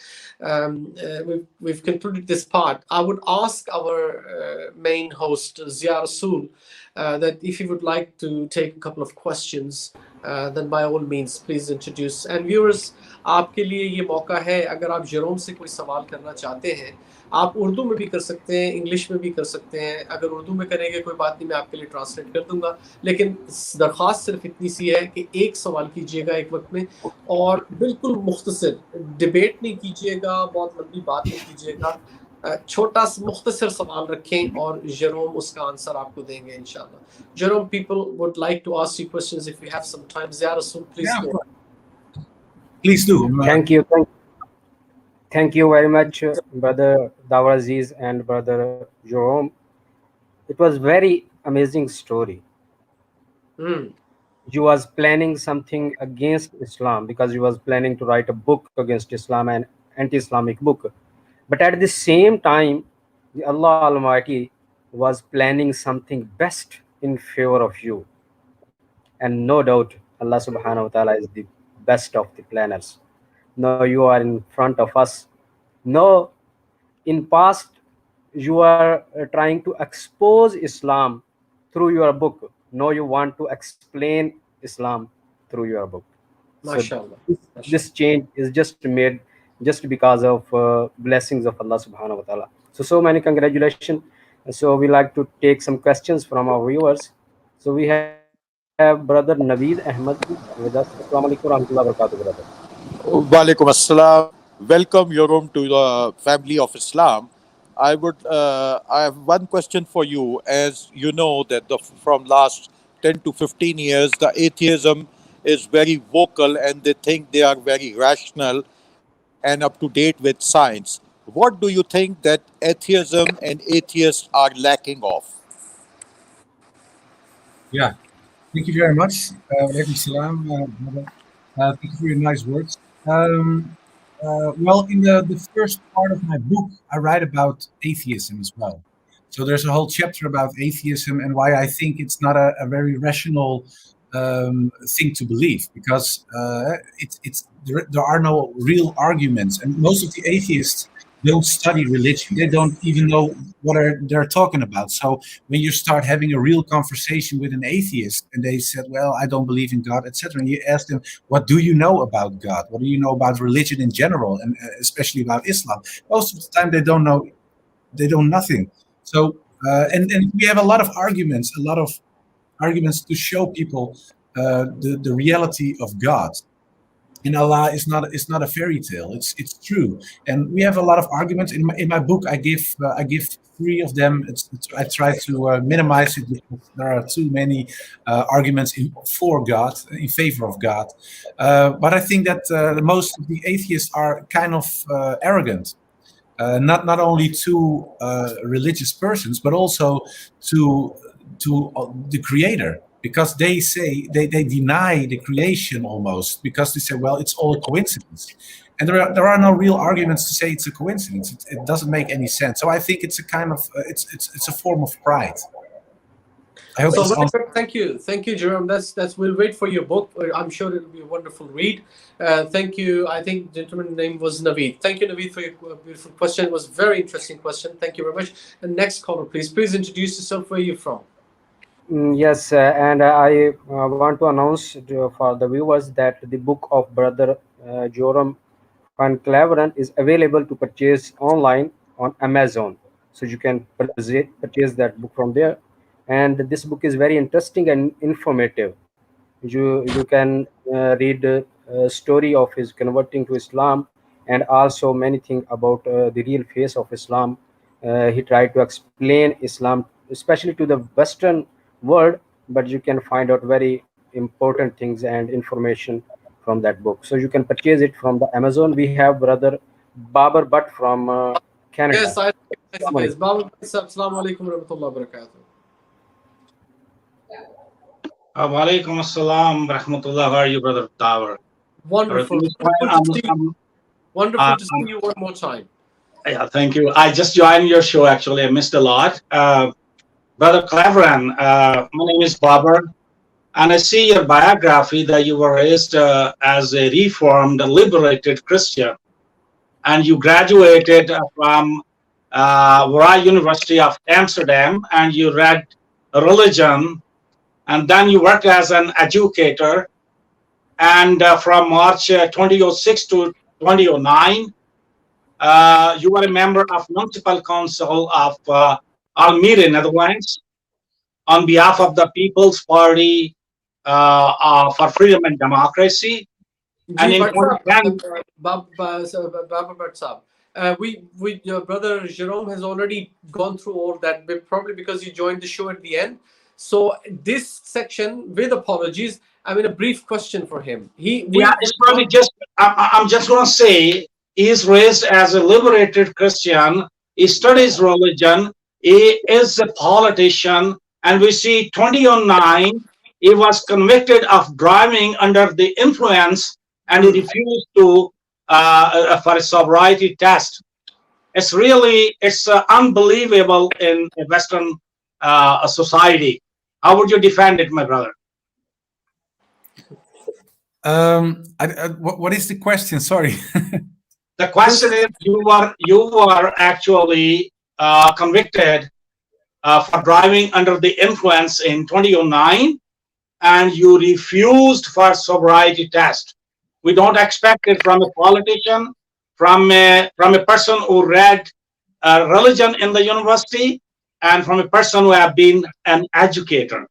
We've concluded this part. I would ask our main host, Zia Rasool, that if you would like to take a couple of questions, then by all means, please introduce. And viewers, आपके लिए ये मौका है, अगर आप जोरम से कोई सवाल करना चाहते हैं, आप उर्दू में भी कर सकते हैं, इंग्लिश में भी कर सकते हैं। अगर उर्दू में करेंगे कोई बात नहीं, मैं आपके लिए ट्रांसलेट कर दूंगा, लेकिन दरख्वास्त सिर्फ इतनी सी है कि एक सवाल कीजिएगा एक वक्त में, और बिल्कुल मुख्तसर, डिबेट नहीं कीजिएगा, बहुत लंबी बात नहीं कीजिएगा, छोटा सा मुख्तसर सवाल रखें और Joram उसका आंसर आपको देंगे इंशाल्लाह. Joram, people would like to ask you questions if we have some time. Zia Rasul, please Yeah, of go. course. Please do. Thank you very much, brother Dawar Aziz and brother Joram. It was very amazing story. You was planning something against Islam because you was planning to write a book against Islam and anti-Islamic book. But at the same time, the Allah Almighty was planning something best in favor of you. And no doubt, Allah subhanahu wa ta'ala is the best of the planners. No, you are in front of us. No, in past, you are trying to expose Islam through your book. No, you want to explain Islam through your book. So MashaAllah. this change is just made just because of blessings of Allah subhanahu wa ta'ala. So many congratulations. So we like to take some questions from our viewers. So we have brother Naveed Ahmed with us. Assalamu alaikum warahmatullahi wabarakatuh, brother. Walaikum assalam. Welcome, Joram, to the family of Islam. I have one question for you. As you know that from last 10 to 15 years, the atheism is very vocal and they think they are very rational and up to date with science. What do you think that atheism and atheists are lacking of? Yeah. Thank you very much. Walaikum salam, brother. Thank you for your nice words. Well, in the first part of my book, I write about atheism as well. So there's a whole chapter about atheism and why I think it's not a very rational thing to believe, because there are no real arguments, and most of the atheists don't study religion. They don't even know what they're talking about. So when you start having a real conversation with an atheist and they said, well, I don't believe in God, etc., and you ask them, what do you know about God? What do you know about religion in general, and especially about Islam? Most of the time they don't know. They know nothing. So and we have a lot of arguments to show people the reality of God. And Allah is not a fairy tale. It's true, and we have a lot of arguments in my book. I give 3 of them. I try to minimize it because there are too many arguments for God, in favor of God. But I think that most of the atheists are kind of arrogant. Not only to religious persons, but also to the Creator, because they say they deny the creation almost, because they say, well, it's all a coincidence, and there are no real arguments to say it's a coincidence. It doesn't make any sense. So I think it's a kind of it's a form of pride. I hope so thank you, Joram. That's we'll wait for your book. I'm sure it'll be a wonderful read. Thank you. I think the gentleman's name was Naveed. Thank you, Naveed, for your beautiful question. It was a very interesting question. Thank you very much. And next caller, please introduce yourself. Where you're from? Yes, and I want to announce for the viewers that the book of brother Joram and Kleveren is available to purchase online on Amazon. So you can purchase that book from there. And this book is very interesting and informative. You can read the story of his converting to Islam, and also many things about the real face of Islam. He tried to explain Islam, especially to the Western world, but you can find out very important things and information from that book. So you can purchase it from the Amazon. We have brother Babar Butt from Canada. Yes, I face Babar. Assalamu alaikum warahmatullahi wabarakatuh. Walaikum assalam rahmatullah. How are you, brother Tower? Wonderful. Wonderful to see you one more time. Yeah, thank you. I just joined your show, actually. I missed a lot. Brother Kleveren, my name is Babar, and I see your biography that you were raised as a reformed, liberated Christian, and you graduated from Joran University of Amsterdam, and you read religion, and then you worked as an educator, and from March 2006 to 2009, you were a member of Municipal Council of Almere, Netherlands, on behalf of the People's Party for Freedom and Democracy. And in 2010, Your brother Jerome has already gone through all that, but probably because you joined the show at the end. So this section, with apologies, I mean a brief question for him. Yeah, it's probably just. I'm just going to say he is raised as a liberated Christian. He studies religion. He is a politician, and we see 2009. He was convicted of driving under the influence, and he refused to for a sobriety test. It's unbelievable in a Western society. How would you defend it, my brother? What is the question? Sorry. The question is, you were actually convicted for driving under the influence in 2009, and you refused for sobriety test. We don't expect it from a politician, from a person who read religion in the university, and from a person who have been an educator.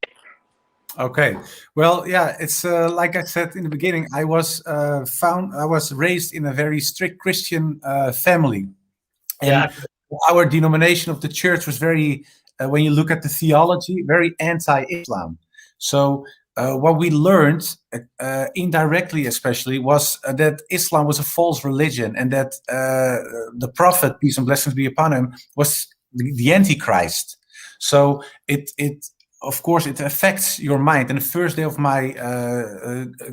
Okay, well, yeah, it's like I said in the beginning, I was raised in a very strict Christian family, and our denomination of the church was very, when you look at the theology, very anti-Islam. So what we learned indirectly, especially, was that Islam was a false religion, and that the Prophet, peace and blessings be upon him, was the Antichrist. So of course, it affects your mind. And the first day of my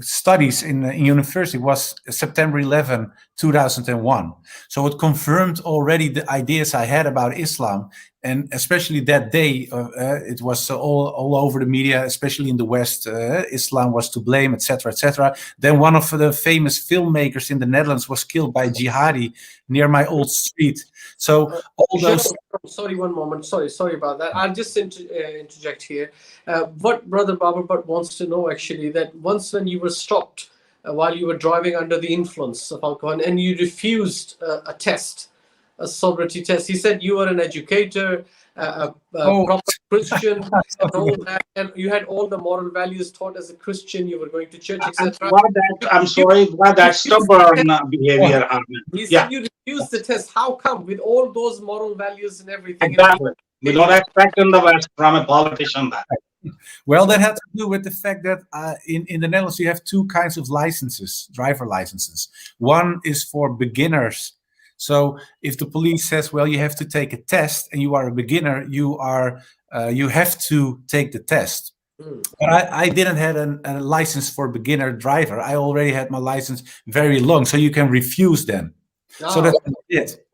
studies in university was September 11, 2001. So it confirmed already the ideas I had about Islam. And especially that day, it was all over the media, especially in the West. Islam was to blame, etc., etc. Then one of the famous filmmakers in the Netherlands was killed by jihadi near my old street. So all those. Sorry, one moment. Sorry about that. I'll just interject here. What Brother Babar wants to know actually, that once when you were stopped while you were driving under the influence of alcohol and you refused a test, a sobriety test, he said you were an educator, a proper Christian, and all that, and you had all the moral values taught as a Christian. You were going to church, etc. I'm sorry, why that stubborn behavior? He said you refused the test. How come, with all those moral values and everything? Exactly. We don't expect in the West from a politician that. Well, that had to do with the fact that in the Netherlands you have two kinds of licenses, driver licenses. One is for beginners. So if the police says, well, you have to take a test and you are a beginner, you have to take the test. But I didn't have a license for beginner driver. I already had my license very long, so you can refuse them. So that's it.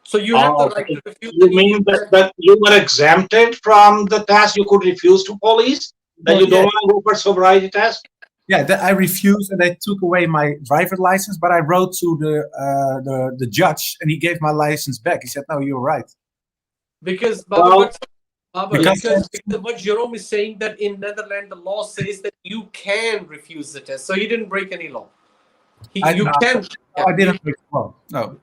So you have the right to refuse. You mean that you were exempted from the test? You could refuse to police? That you don't want to go for sobriety test? Yeah, I refused, and they took away my driver license. But I wrote to the judge, and he gave my license back. He said, "No, you're right." Because what Joram is saying, that in Netherlands the law says that you can refuse the test, so he didn't break any law. I didn't break the law. No.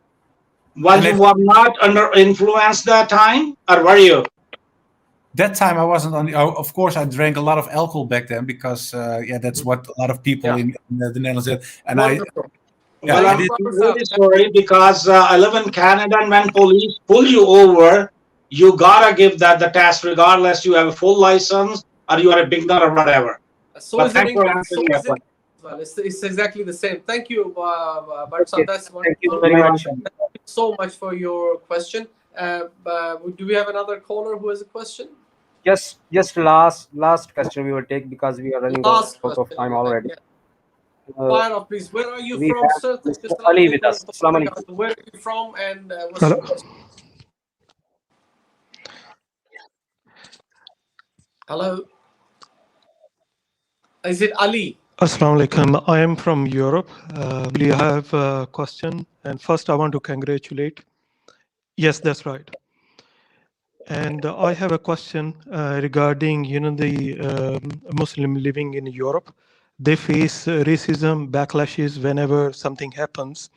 Well, you were not under influence that time, or were you? That time I wasn't on. Of course, I drank a lot of alcohol back then because, that's what a lot of people in the Netherlands did. And I'm really sorry because I live in Canada, and when police pull you over, you gotta give the test, regardless you have a full license or you are a beginner or whatever. So is it well, it's exactly the same. Thank you, Barsan. That's one. Thank you very much. Thank you so much for your question. Do we have another caller who has a question? Just last question we will take because we are running out of time already. Fire off, please. Where are you from, sir? Mr. Ali with us. Where are you from, and what's your question? Hello. Is it Ali? Assalamu alaikum. I am from Europe. We have a question, and first I want to congratulate. Yes, that's right. And I have a question regarding, the Muslim living in Europe. They face racism, backlashes whenever something happens.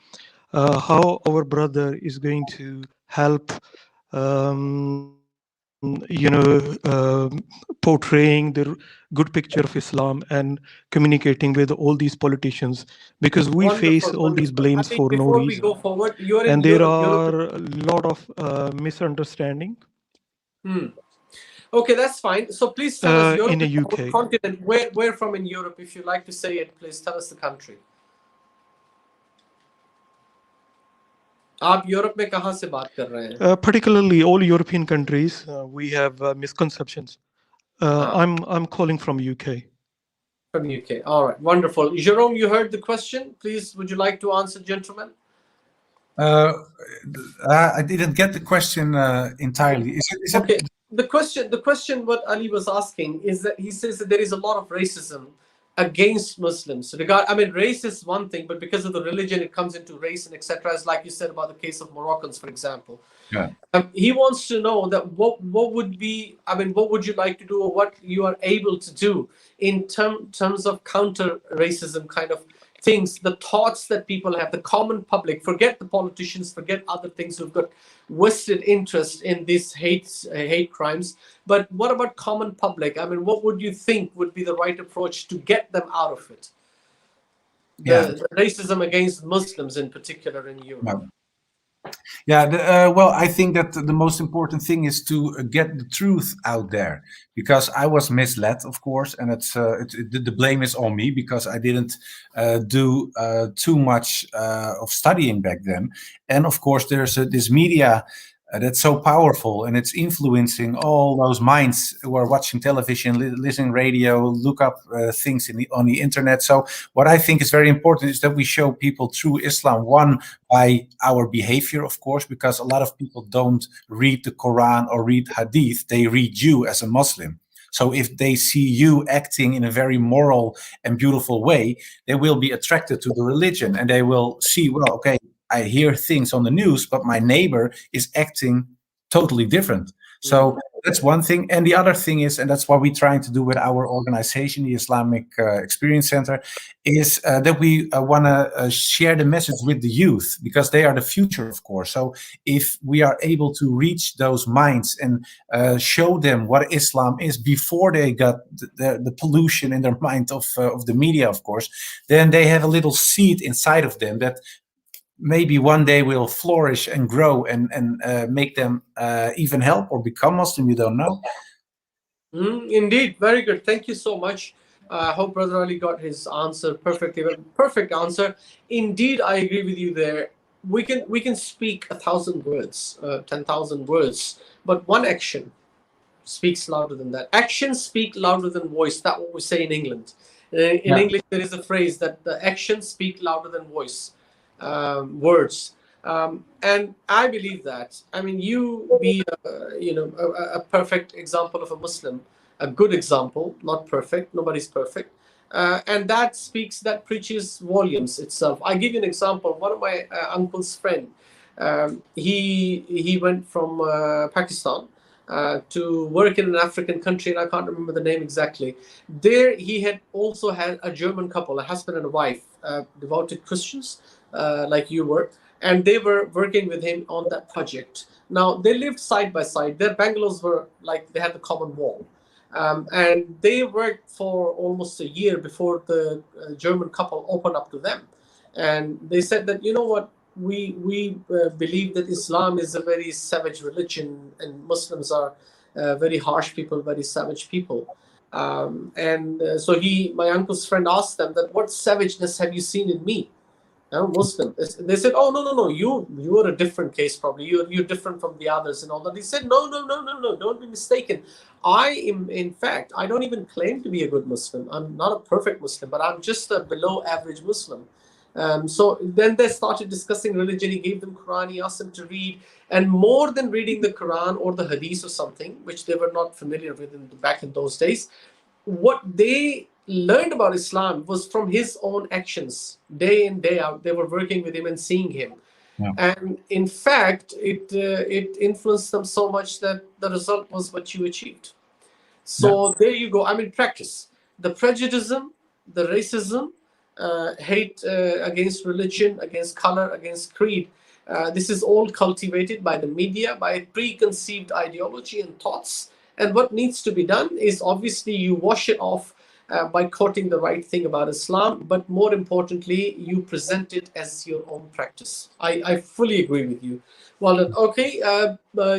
How our brother is going to help portraying the good picture of Islam and communicating with all these politicians, because we face all these blames for no before we reason. go forward, you're in And there Europe. are a lot of misunderstanding. Okay, that's fine. So please tell us, Europe in the is our UK. continent. Where from in Europe? If you like to say it, please tell us the country. आप Europe में कहाँ से बात कर रहे हैं? Particularly all European countries, we have misconceptions. I'm calling from UK. From UK. All right, wonderful. Joram, you heard the question. Please, would you like to answer, gentlemen? I didn't get the question entirely. Is it okay. The question what Ali was asking is that he says that there is a lot of racism against Muslims. Race is one thing, but because of the religion, it comes into race and etc. As like you said about the case of Moroccans, for example. Yeah. He wants to know that what would be, what would you like to do, or what you are able to do in terms of counter racism kind of things, the thoughts that people have, the common public, forget the politicians, forget other things who've got vested interest in these hate crimes, but what about common public? What would you think would be the right approach to get them out of it? The racism against Muslims in particular in Europe. Well, I think that the most important thing is to get the truth out there, because I was misled, of course, and the blame is on me because I didn't do too much of studying back then. And of course, there's this media that's so powerful, and it's influencing all those minds who are watching television, listening radio, look up things on the internet. So what I think is very important is that we show people through Islam, one, by our behavior, of course, because a lot of people don't read the Quran or read Hadith, they read you as a Muslim. So if they see you acting in a very moral and beautiful way, they will be attracted to the religion, and they will see, well, okay, I hear things on the news, but my neighbor is acting totally different. So that's one thing. And the other thing is, and that's what we're trying to do with our organization, the Islamic Experience Center, is that we want to share the message with the youth, because they are the future, of course. So if we are able to reach those minds and show them what Islam is before they got the pollution in their mind of the media, of course, then they have a little seed inside of them that maybe one day will flourish and grow and make them even help or become Muslim. You don't know. Indeed, very good. Thank you so much. I hope Brother Ali got his answer perfectly. Perfect answer. Indeed, I agree with you there. We can speak 1,000 words, 10,000 words, but one action speaks louder than that. Actions speak louder than voice. That's what we say in England. In English, there is a phrase that the actions speak louder than voice. Words, and I believe that. You be a perfect example of a Muslim, a good example, not perfect. Nobody's perfect, and that preaches volumes itself. I give you an example. One of my uncle's friend, he went from Pakistan to work in an African country, and I can't remember the name exactly. There, he had also had a German couple, a husband and a wife, devoted Christians. Like you were, and they were working with him on that project. Now they lived side by side. Their bungalows were like they had the common wall, and they worked for almost a year before the German couple opened up to them, and they said that, you know what, we believe that Islam is a very savage religion, and Muslims are very harsh people, very savage people. So my uncle's friend asked them that, what savageness have you seen in me? Muslim. They said, oh, no, you are a different case, probably. You're different from the others and all that. He said, no, don't be mistaken. I am, in fact, I don't even claim to be a good Muslim. I'm not a perfect Muslim, but I'm just a below average Muslim. So then they started discussing religion. He gave them Quran, he asked them to read, and more than reading the Quran or the Hadith or something, which they were not familiar with back in those days, what they learned about Islam was from his own actions. Day in, day out, they were working with him and seeing him. Yeah. And in fact, it influenced them so much that the result was what you achieved. So there you go. Practice. The prejudice, the racism, hate against religion, against color, against creed, This is all cultivated by the media, by preconceived ideology and thoughts. And what needs to be done is obviously you wash it off by quoting the right thing about Islam, but more importantly, you present it as your own practice. I fully agree with you. Well done. Okay,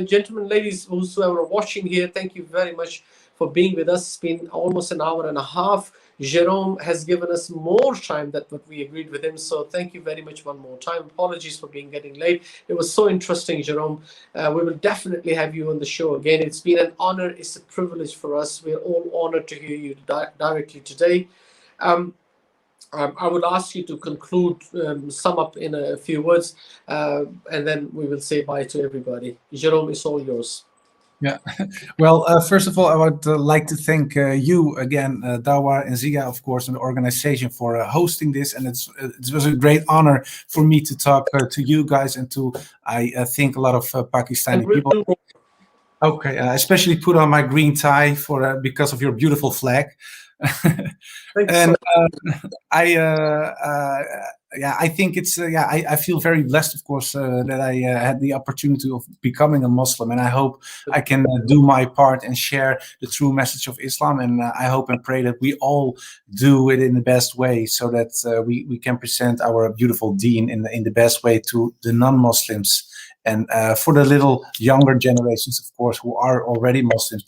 gentlemen, ladies, whosoever are watching here, thank you very much for being with us. It's been almost an hour and a half. Joram has given us more time than what we agreed with him. So thank you very much one more time. Apologies for getting late. It was so interesting, Joram. We will definitely have you on the show again. It's been an honor. It's a privilege for us. We're all honored to hear you directly today. I would ask you to conclude, sum up in a few words, and then we will say bye to everybody. Joram, it's all yours. Yeah. Well, first of all, I would like to thank you again, Dawar and Zia, of course, and the organization for hosting this. And it was a great honor for me to talk to you guys and to, I think, a lot of Pakistani people. Okay, especially put on my green tie for because of your beautiful flag. And I think it's I feel very blessed, of course, that I had the opportunity of becoming a Muslim, and I hope I can do my part and share the true message of Islam. And I hope and pray that we all do it in the best way, so that we can present our beautiful deen in the best way to the non-Muslims. And for the little younger generations, of course, who are already Muslims,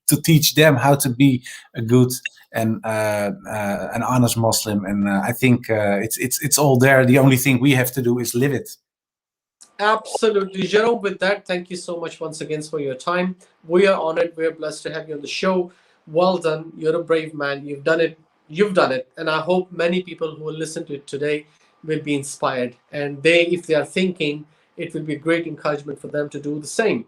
to teach them how to be a good and an honest Muslim. And I think it's all there. The only thing we have to do is live it. Absolutely, Joram. With that, thank you so much once again for your time. We are honored. We're blessed to have you on the show. Well done. You're a brave man. You've done it. You've done it. And I hope many people who will listen to it today will be inspired. And if they are thinking, it will be a great encouragement for them to do the same.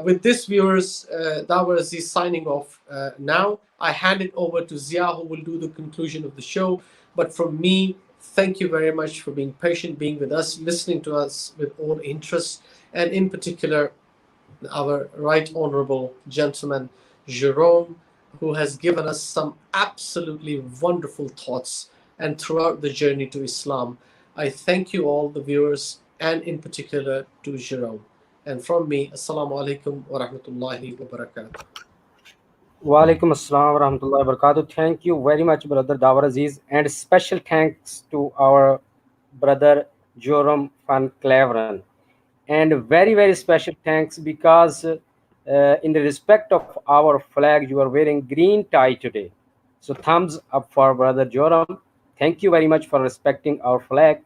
With this, viewers, Dawar Aziz signing off now. I hand it over to Zia, who will do the conclusion of the show. But from me, thank you very much for being patient, being with us, listening to us with all interest, and in particular, our right honorable gentleman, Joram, who has given us some absolutely wonderful thoughts and throughout the journey to Islam. I thank you all, the viewers, and in particular to Joram. And from me, Assalamu alaikum wa rahmatullahi wa barakatuh. Wa alaikum assalam wa rahmatullahi wa barakatuh. Thank you very much, brother Dawar Aziz, and special thanks to our brother Joram van Kleveren. And very, very special thanks because in the respect of our flag, you are wearing green tie today. So thumbs up for brother Joram. Thank you very much for respecting our flag.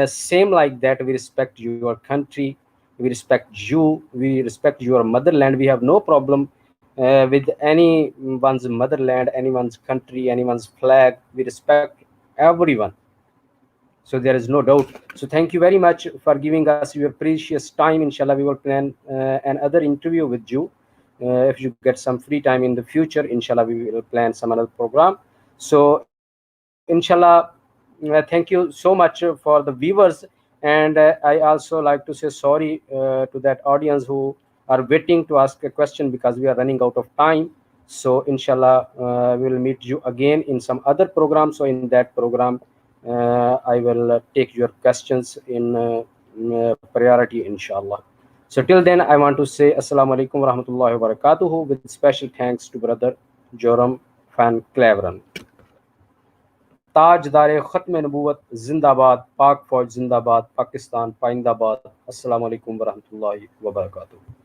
Same like that, we respect your country, we respect you, we respect your motherland. We have no problem with anyone's motherland, anyone's country, anyone's flag. We respect everyone. So there is no doubt. So thank you very much for giving us your precious time. Inshallah, we will plan another interview with you. If you get some free time in the future, inshallah, we will plan some other program. So inshallah, thank you so much for the viewers. And I also like to say sorry to that audience who are waiting to ask a question because we are running out of time. So inshallah, we will meet you again in some other program. So in that program, I will take your questions in priority, inshallah. So till then, I want to say Assalamu alaikum wa rahmatullahi wa barakatuhu with special thanks to brother Joram van Kleveren. ताजदार ख़त्म नबूवत जिंदाबाद, पाक फौज जिंदाबाद, पाकिस्तान पाइंदाबाद। अस्सलामु अलैकुम व रहमतुल्लाहि व बरकातुहू।